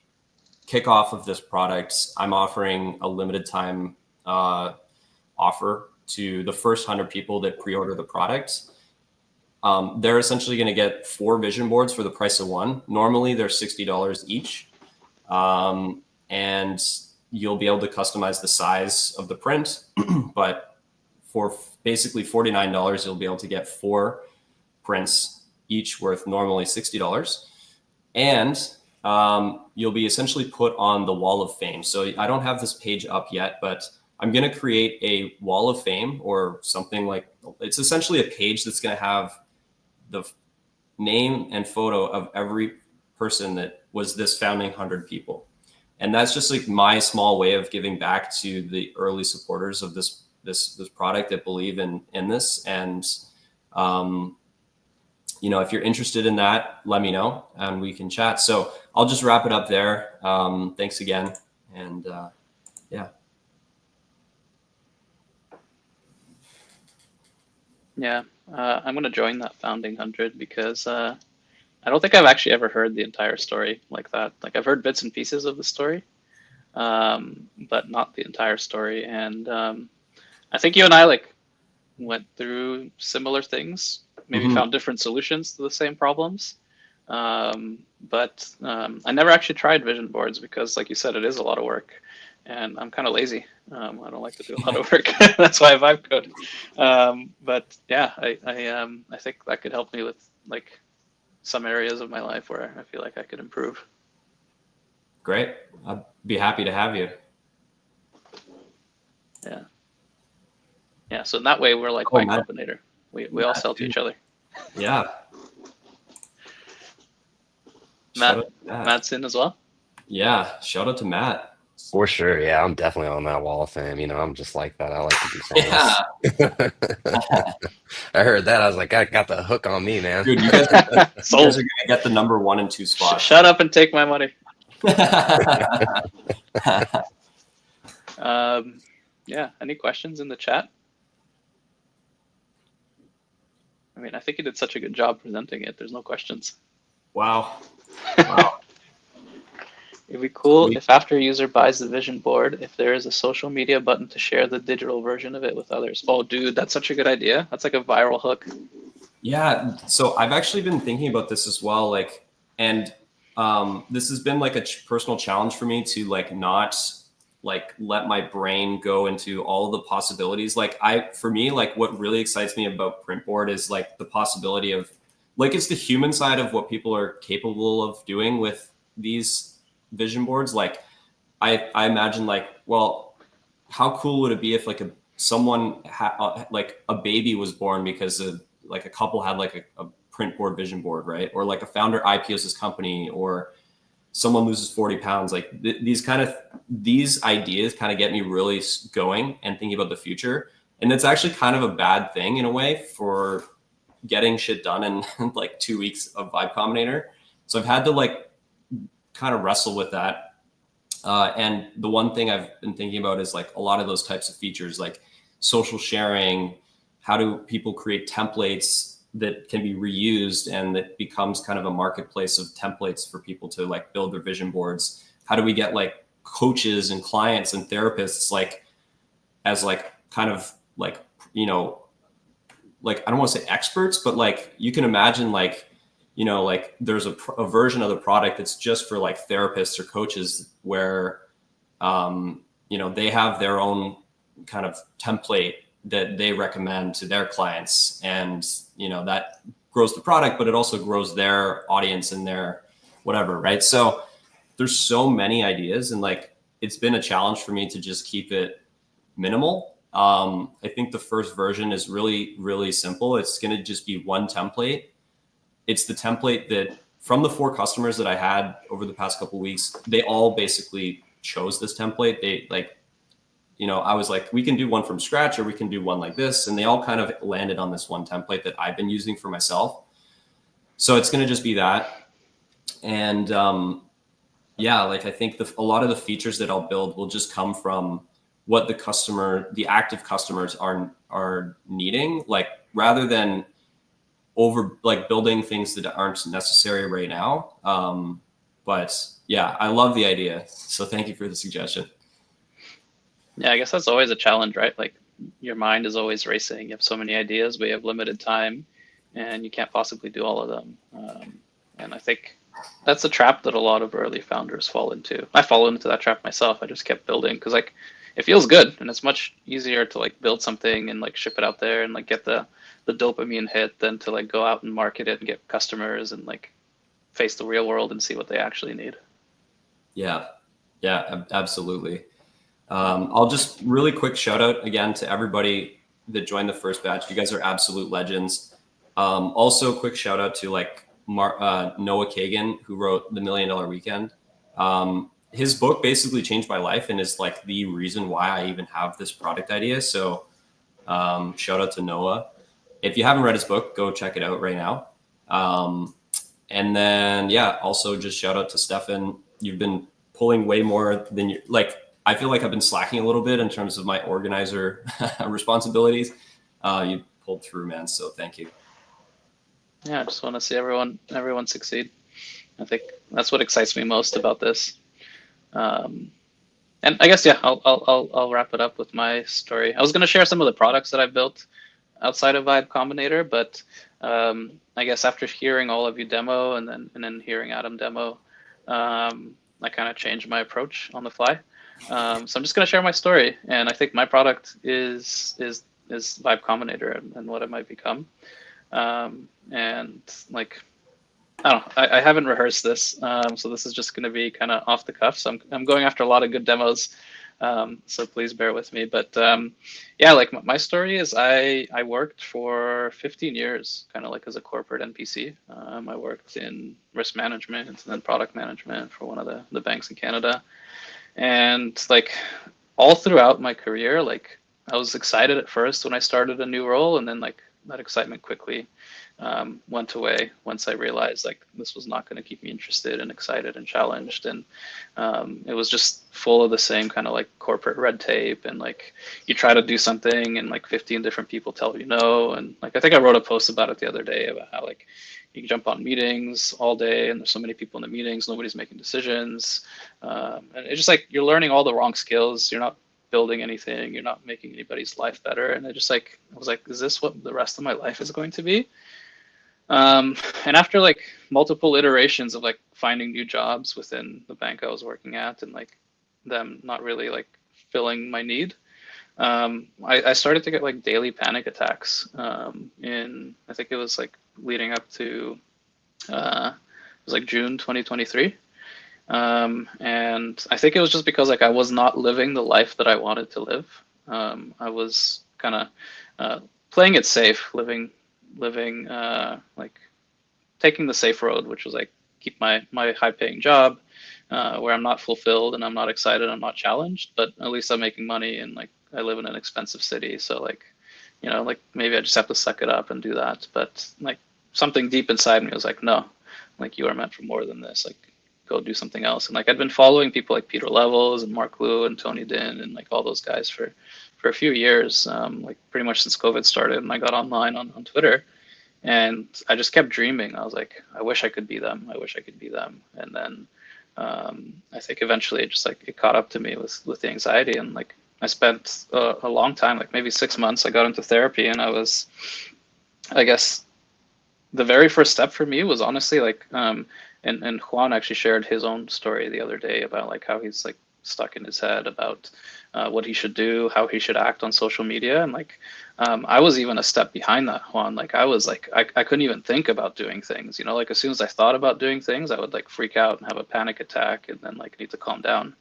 kickoff of this product, I'm offering a limited time offer to the first 100 people that pre-order the product. They're essentially going to get 4 vision boards for the price of 1. Normally they're $60 each. And you'll be able to customize the size of the print, but for basically $49, you'll be able to get 4 prints, each worth normally $60. And you'll be essentially put on the wall of fame. So I don't have this page up yet, but I'm going to create a wall of fame or something like, it's essentially a page that's going to have the name and photo of every person that was this founding 100 people. And that's just like my small way of giving back to the early supporters of this product that believe in this. And, you know, if you're interested in that, let me know and we can chat. So I'll just wrap it up there. Thanks again. And yeah. Yeah, I'm going to join that founding 100 because I don't think I've actually ever heard the entire story like that. Like I've heard bits and pieces of the story, but not the entire story. And I think you and I like went through similar things, maybe found different solutions to the same problems. But I never actually tried vision boards because, like you said, it is a lot of work. And I'm kind of lazy. I don't like to do a lot of work. That's why I vibe code. But yeah, I think that could help me with like some areas of my life where I feel like I could improve. Great. I'd be happy to have you. Yeah. Yeah. So in that way, we're like Vibe Combinator. We all sell to each other. Yeah. Matt's in as well. Yeah. Shout out to Matt. For sure. Yeah, I'm definitely on that wall of fame. You know, I'm just like that. I like to do songs. I heard that. I was like, I got the hook on me, man. Dude, you guys are going to get the number 1 and 2 spots. Shut up and take my money. Yeah. Any questions in the chat? I mean, I think you did such a good job presenting it. There's no questions. Wow. It'd be cool if after a user buys the vision board, if there is a social media button to share the digital version of it with others. Oh, dude, that's such a good idea. That's like a viral hook. Yeah. So I've actually been thinking about this as well. Like, and this has been like a personal challenge for me to like not like let my brain go into all of the possibilities. Like for me, like what really excites me about Printboard is like the possibility of like, it's the human side of what people are capable of doing with these vision boards. Like I imagine like, well, how cool would it be if like someone like a baby was born because like a couple had like a print board vision board, right? Or like a founder IPOs his company, or someone loses 40 pounds. Like these ideas kind of get me really going and thinking about the future. And it's actually kind of a bad thing in a way for getting shit done in like 2 weeks of Vibe Combinator. So I've had to like kind of wrestle with that. And the one thing I've been thinking about is like a lot of those types of features, like social sharing. How do people create templates that can be reused, and that becomes kind of a marketplace of templates for people to like build their vision boards? How do we get like coaches and clients and therapists like as like kind of like, you know, like I don't want to say experts, but like you can imagine like, you know, like there's a version of the product that's just for like therapists or coaches where, you know, they have their own kind of template that they recommend to their clients. And, you know, that grows the product, but it also grows their audience and their whatever. Right. So there's so many ideas, and like, it's been a challenge for me to just keep it minimal. I think the first version is really, really simple. It's going to just be one template. It's the template that from the 4 customers that I had over the past couple of weeks, they all basically chose this template. They like, you know, I was like, we can do one from scratch or we can do one like this. And they all kind of landed on this one template that I've been using for myself. So it's going to just be that. And yeah, like I think a lot of the features that I'll build will just come from what the active customers are needing, like rather than building things that aren't necessary right now. But yeah, I love the idea. So thank you for the suggestion. Yeah, I guess that's always a challenge, right? Like your mind is always racing. You have so many ideas, but you have limited time, and you can't possibly do all of them. And I think that's a trap that a lot of early founders fall into. I fall into that trap myself. I just kept building because like it feels good, and it's much easier to like build something and like ship it out there and like get the dopamine hit than to like go out and market it and get customers and like face the real world and see what they actually need. Yeah, absolutely. I'll just really quick shout out again to everybody that joined the first batch. You guys are absolute legends. Also, quick shout out to like Noah Kagan, who wrote The $1 Million Weekend. His book basically changed my life and is like the reason why I even have this product idea. So shout out to Noah. If you haven't read his book, go check it out right now. And then, yeah, also just shout out to Stefan. You've been pulling way more than you like. I feel like I've been slacking a little bit in terms of my organizer responsibilities. You pulled through, man. So thank you. Yeah, I just want to see everyone succeed. I think that's what excites me most about this. And I guess yeah, I'll wrap it up with my story. I was going to share some of the products that I've built outside of Vibe Combinator, but I guess after hearing all of you demo and then hearing Adam demo, I kind of changed my approach on the fly. So I'm just going to share my story, and I think my product is Vibe Combinator and what it might become. And like, I don't know, I haven't rehearsed this, so this is just going to be kind of off the cuff. So I'm going after a lot of good demos, so please bear with me. But yeah, like my story is I worked for 15 years, kind of like as a corporate NPC. I worked in risk management and then product management for one of the banks in Canada, and like all throughout my career, like I was excited at first when I started a new role, and then like that excitement quickly went away once I realized like this was not going to keep me interested and excited and challenged, and it was just full of the same kind of like corporate red tape, and like you try to do something and like 15 different people tell you no, and like I think I wrote a post about it the other day about how like you can jump on meetings all day and there's so many people in the meetings, nobody's making decisions, and it's just like you're learning all the wrong skills, you're not building anything, you're not making anybody's life better, and I was like, is this what the rest of my life is going to be? And after like multiple iterations of like finding new jobs within the bank I was working at and like them not really like filling my need, I started to get like daily panic attacks in, I think it was like leading up to, it was like June 2023. And I think it was just because like I was not living the life that I wanted to live. I was kind of playing it safe, living like taking the safe road, which was like keep my high paying job where I'm not fulfilled and I'm not excited, I'm not challenged, but at least I'm making money and like I live in an expensive city, so like, you know, like maybe I just have to suck it up and do that. But like something deep inside me was like, no, like you are meant for more than this, like go do something else. And like I'd been following people like Peter Levels and Mark Liu and Tony Din and like all those guys for a few years, like pretty much since COVID started, and I got online on Twitter, and I just kept dreaming. I was like, I wish I could be them. I wish I could be them. And then I think eventually it just like it caught up to me with the anxiety, and like I spent a long time, like maybe 6 months. I got into therapy, and I guess the very first step for me was honestly like, and Juan actually shared his own story the other day about like how he's like stuck in his head about what he should do, how he should act on social media. And like, I was even a step behind that, Juan. Like I was like, I couldn't even think about doing things, you know, like as soon as I thought about doing things, I would like freak out and have a panic attack and then like need to calm down.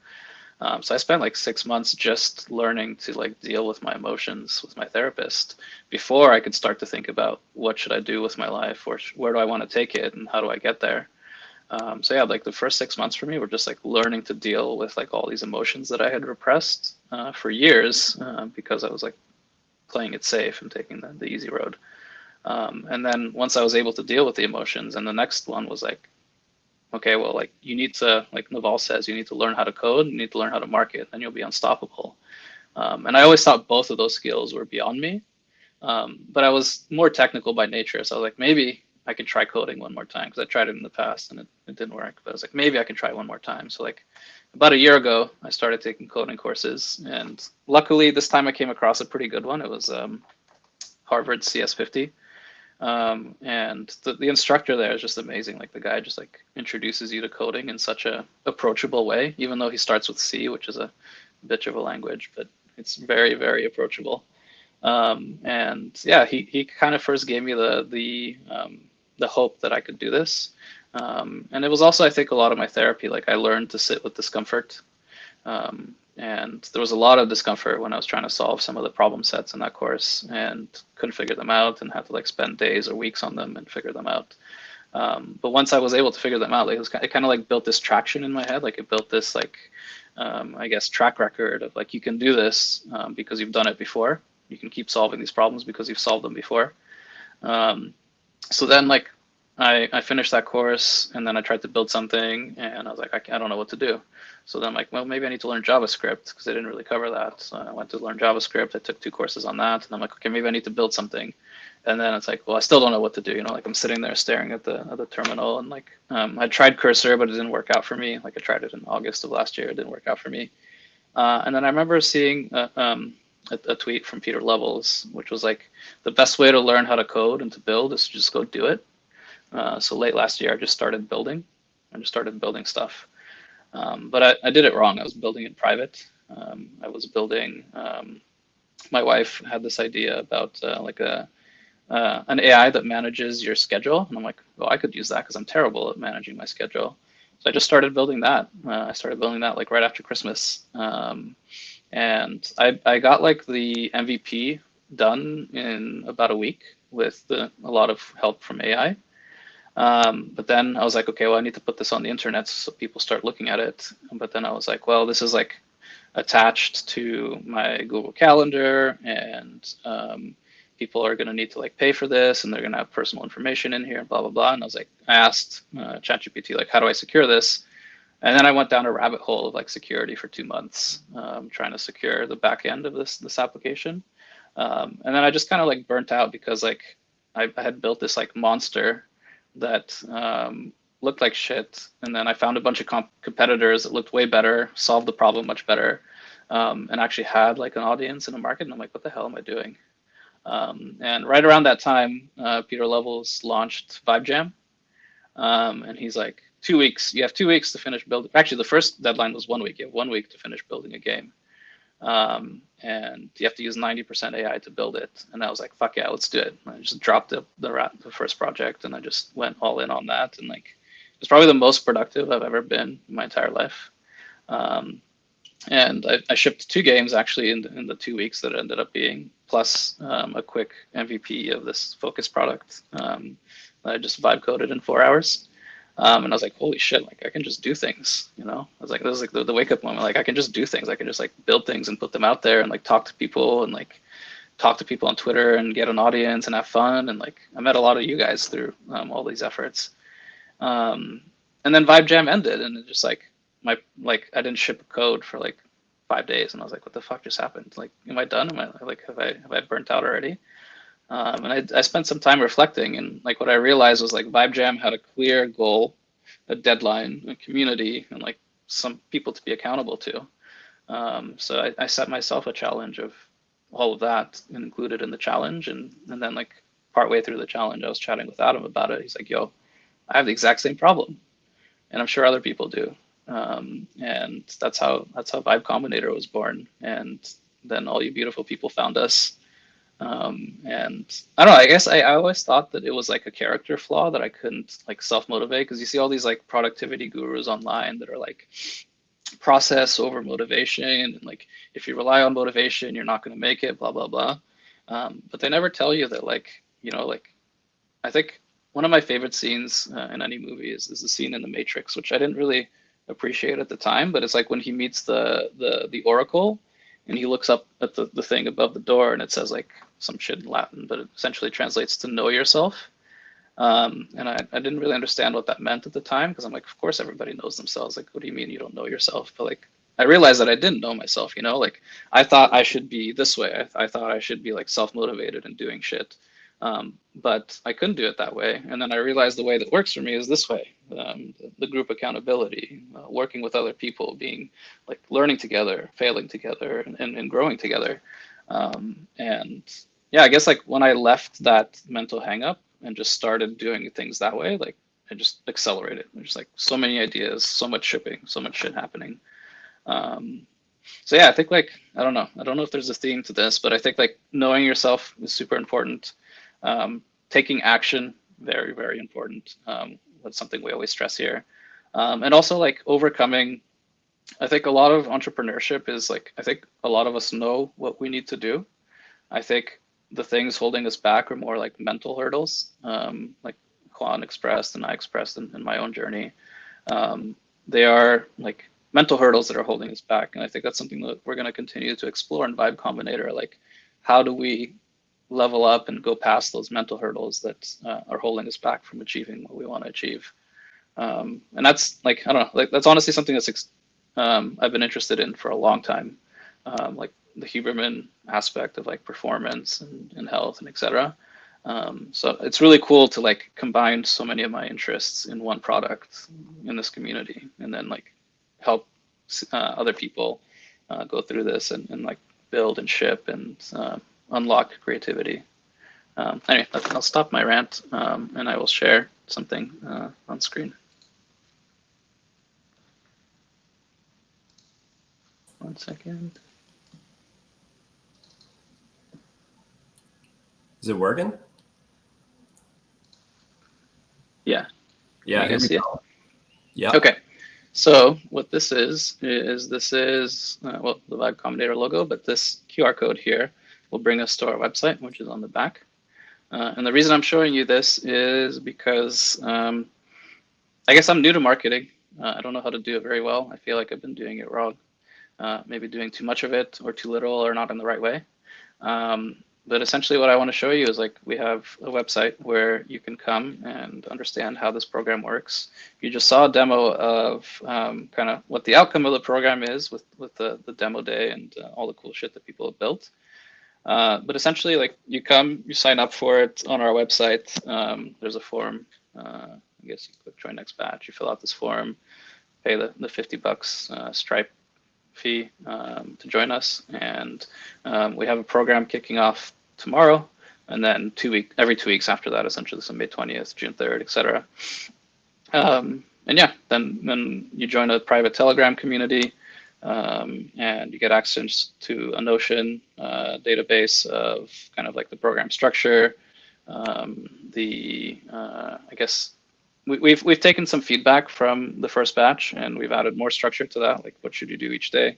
So I spent like 6 months just learning to like deal with my emotions with my therapist before I could start to think about what should I do with my life, or where do I want to take it and how do I get there. So yeah, like the first 6 months for me were just like learning to deal with like all these emotions that I had repressed for years because I was like playing it safe and taking the easy road. And then once I was able to deal with the emotions, and the next one was like, okay, well, like you need to, like Naval says, you need to learn how to code, you need to learn how to market, and you'll be unstoppable. And I always thought both of those skills were beyond me, but I was more technical by nature. So I was like, maybe I can try coding one more time, because I tried it in the past and it didn't work. But I was like, maybe I can try one more time. So like about a year ago, I started taking coding courses, and luckily this time I came across a pretty good one. It was Harvard CS50. And the instructor there is just amazing. Like the guy just like introduces you to coding in such a approachable way, even though he starts with C, which is a bitch of a language, but it's very, very approachable. And yeah, he kind of first gave me the hope that I could do this. And it was also, I think, a lot of my therapy. Like I learned to sit with discomfort. And there was a lot of discomfort when I was trying to solve some of the problem sets in that course and couldn't figure them out and had to like spend days or weeks on them and figure them out. But once I was able to figure them out, like it kind of like built this traction in my head. Like it built this like, I guess, track record of like, you can do this because you've done it before. You can keep solving these problems because you've solved them before. So then like I finished that course, and then I tried to build something, and I was like, I don't know what to do. So then I'm like, well, maybe I need to learn JavaScript, because I didn't really cover that. So I went to learn JavaScript. I took 2 courses on that, and I'm like, okay, maybe I need to build something. And then it's like, well, I still don't know what to do. You know, like I'm sitting there staring at the terminal, and like I tried Cursor, but it didn't work out for me. Like I tried it in August of last year, it didn't work out for me. And then I remember seeing a tweet from Peter Levels, which was like, the best way to learn how to code and to build is to just go do it. So late last year, I just started building. I just started building stuff. But I did it wrong. I was building in private. I was building, my wife had this idea about like an AI that manages your schedule. And I'm like, well, I could use that because I'm terrible at managing my schedule. So I just started building that. I started building that like right after Christmas. And I got like the MVP done in about a week with a lot of help from AI. But then I was like, okay, well, I need to put this on the internet so people start looking at it. But then I was like, well, this is like attached to my Google Calendar, and people are going to need to like pay for this, and they're going to have personal information in here, blah, blah, blah. And I was like, I asked ChatGPT, like, how do I secure this? And then I went down a rabbit hole of like security for 2 months, trying to secure the back end of this application. And then I just kind of like burnt out, because like I had built this like monster that looked like shit. And then I found a bunch of competitors that looked way better, solved the problem much better, and actually had like an audience and a market. And I'm like, what the hell am I doing? And right around that time, Peter Levels launched Vibe Jam. And he's like, 2 weeks, you have 2 weeks to finish building. Actually, the first deadline was 1 week. You have 1 week to finish building a game. And you have to use 90% AI to build it. And I was like, fuck yeah, let's do it. And I just dropped the first project, and I just went all in on that. And like, it's probably the most productive I've ever been in my entire life. And I shipped 2 games actually in the 2 weeks that it ended up being, plus a quick MVP of this focus product that I just vibe coded in 4 hours. And I was like, holy shit, like I can just do things, you know? I was like, this is like the wake up moment. Like I can just do things. I can just like build things and put them out there and like talk to people, and like talk to people on Twitter and get an audience and have fun. And like, I met a lot of you guys through all these efforts. And then Vibe Jam ended, and it just like, I didn't ship a code for like 5 days. And I was like, what the fuck just happened? Like, am I done? Have I burnt out already? And I spent some time reflecting, and like what I realized was like Vibe Jam had a clear goal, a deadline, a community, and like some people to be accountable to. So I set myself a challenge of all of that included in the challenge. And then like partway through the challenge, I was chatting with Adam about it. He's like, yo, I have the exact same problem, and I'm sure other people do. And that's how Vibe Combinator was born. And then all you beautiful people found us. And I don't know, I guess I always thought that it was like a character flaw that I couldn't like self-motivate, because you see all these like productivity gurus online that are like process over motivation, and like if you rely on motivation, you're not going to make it, blah, blah, blah. But they never tell you that, like, you know, like I think one of my favorite scenes in any movie is the scene in The Matrix, which I didn't really appreciate at the time, but it's like when he meets the Oracle, and he looks up at the thing above the door, and it says like some shit in Latin, but it essentially translates to know yourself. And I didn't really understand what that meant at the time, because I'm like, of course everybody knows themselves. Like, what do you mean you don't know yourself? But like, I realized that I didn't know myself, you know, like I thought I should be this way. I thought I should be like self-motivated and doing shit. But I couldn't do it that way. And then I realized the way that works for me is this way: the group accountability, working with other people, being like learning together, failing together, and growing together. And yeah, I guess like when I left that mental hang up and just started doing things that way, like I just accelerated. There's like so many ideas, so much shipping, so much shit happening. So yeah, I think like I don't know if there's a theme to this, but I think like knowing yourself is super important. Taking action, very, very important. That's something we always stress here. And also like overcoming, I think a lot of entrepreneurship is like, I think a lot of us know what we need to do. I think the things holding us back are more like mental hurdles, like Juan expressed and I expressed in my own journey. They are like mental hurdles that are holding us back. And I think that's something that we're going to continue to explore in Vibe Combinator. Like, how do we level up and go past those mental hurdles that are holding us back from achieving what we want to achieve? And that's like, I don't know, like that's honestly something that's I've been interested in for a long time. Like the Huberman aspect of like performance and health and etc. So it's really cool to like combine so many of my interests in one product in this community, and then like help other people go through this and like build and ship and unlock creativity. Anyway, I'll stop my rant and I will share something on screen. One second. Is it working? Yeah. Yeah. Can you guys see it? Yeah. Okay. So what this is well, the Vibe Combinator logo, but this QR code here will bring us to our website, which is on the back. And the reason I'm showing you this is because I guess I'm new to marketing. I don't know how to do it very well. I feel like I've been doing it wrong. Maybe doing too much of it or too little or not in the right way. But essentially what I want to show you is like we have a website where you can come and understand how this program works. You just saw a demo of kind of what the outcome of the program is with the demo day and all the cool shit that people have built. But essentially like you come, you sign up for it on our website. There's a form. I guess you click join next batch, you fill out this form, pay the $50 Stripe fee to join us, and we have a program kicking off tomorrow, and then every 2 weeks after that, essentially, so May 20th, June 3rd, etc. And yeah, then you join a private Telegram community, and you get access to a Notion database of kind of like the program structure. I guess we've taken some feedback from the first batch, and we've added more structure to that. Like, what should you do each day?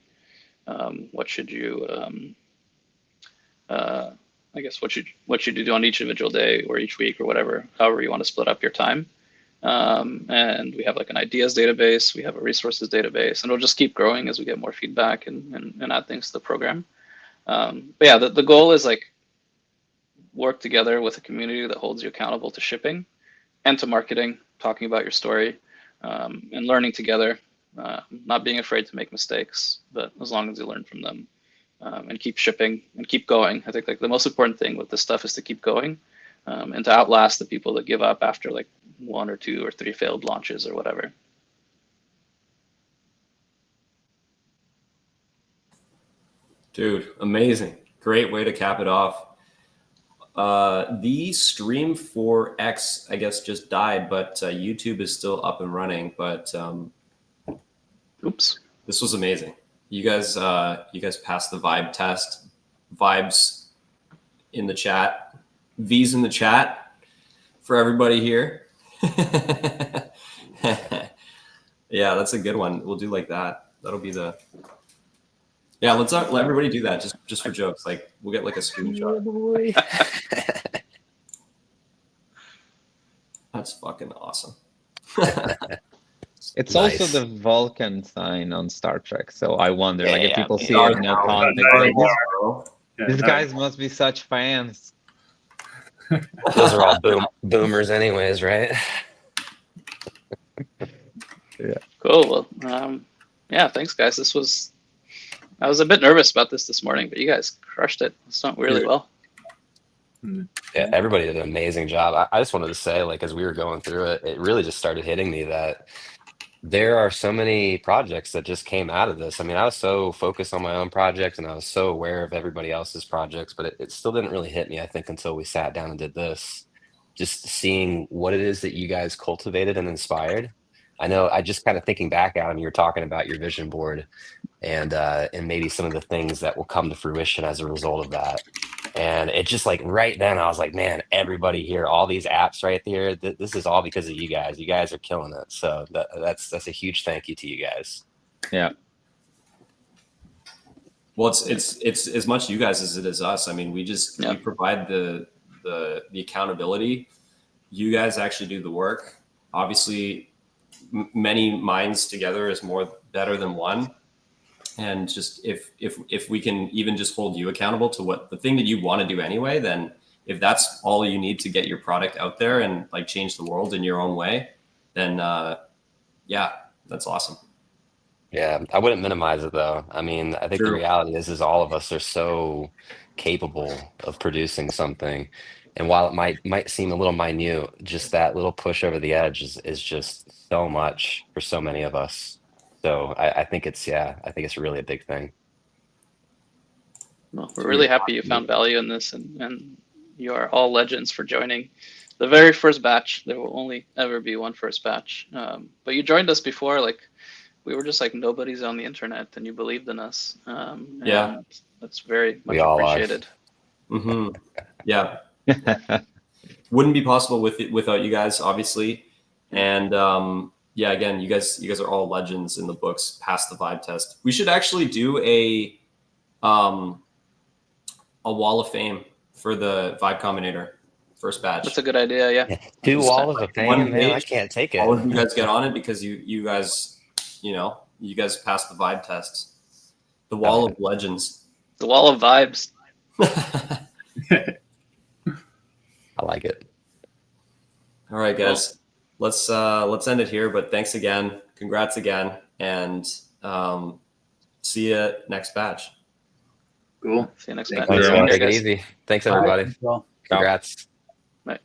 What should you, I guess, what should you do on each individual day or each week or whatever, however you want to split up your time. And we have like an ideas database, we have a resources database, and it'll just keep growing as we get more feedback and add things to the program. But yeah, the goal is like work together with a community that holds you accountable to shipping and to marketing, talking about your story, and learning together, not being afraid to make mistakes, but as long as you learn from them, and keep shipping and keep going. I think like the most important thing with this stuff is to keep going, and to outlast the people that give up after like 1 or 2 or 3 failed launches or whatever. Dude, amazing. Great way to cap it off. The stream for X, I guess, just died, but YouTube is still up and running. But Oops. This was amazing. You guys passed the vibe test. Vibes in the chat. V's in the chat for everybody here. Yeah, that's a good one. We'll do like that. That'll be the. Yeah, let's let everybody do that just for jokes. Like we'll get like a screenshot. That's fucking awesome. It's Nice. also the Vulcan sign on Star Trek, so I wonder, like, if Yeah, people yeah. see it now, Yeah, these guys must be such fans. Those are all boomers, anyways, right? Cool. Well, yeah, thanks guys. I was a bit nervous about this morning, but you guys crushed it. It's done really well. Yeah, everybody did an amazing job. I just wanted to say, like, as we were going through it, it really just started hitting me that there are so many projects that just came out of this. I mean, I was so focused on my own project and I was so aware of everybody else's projects, but it still didn't really hit me, I think, until we sat down and did this. Just seeing what it is that you guys cultivated and inspired. I know I just kind of thinking back, Adam, you were talking about your vision board and maybe some of the things that will come to fruition as a result of that. And it just like right then I was like, man, everybody here, all these apps right there, this is all because of you guys. You guys are killing it. So that's a huge thank you to you guys. Yeah. Well, it's as much you guys as it is us. I mean, we Yeah. provide the accountability. You guys actually do the work. Obviously, many minds together is better than one. And just if we can even just hold you accountable to what the thing that you want to do anyway, then if that's all you need to get your product out there and like change the world in your own way, then yeah, that's awesome. Yeah, I wouldn't minimize it though. I mean, I think the True. reality is all of us are so capable of producing something. And while it might seem a little minute, just that little push over the edge is just so much for so many of us. So I think I think it's really a big thing. Well, we're really happy you found value in this, and you are all legends for joining the very first batch. There will only ever be one first batch. But you joined us before, like we were just like nobody's on the internet, and you believed in us. Yeah. And that's very much We all are. appreciated. Mm-hmm. Yeah. Wouldn't be possible without you guys, obviously. And yeah, again, you guys are all legends in the books past the vibe test. We should actually do a wall of fame for the Vibe Combinator first batch. That's a good idea. Yeah. Two Just walls of one fame, man. I page, can't take it. all of you guys get on it because you guys, you guys passed the vibe test. The wall of legends. The wall of vibes. I like it. All right, guys. Let's end it here. But thanks again. Congrats again, and see you next batch. Cool. See you next Thank batch. you very much. Take it easy. Thanks, everybody. Well, Congrats. Bye.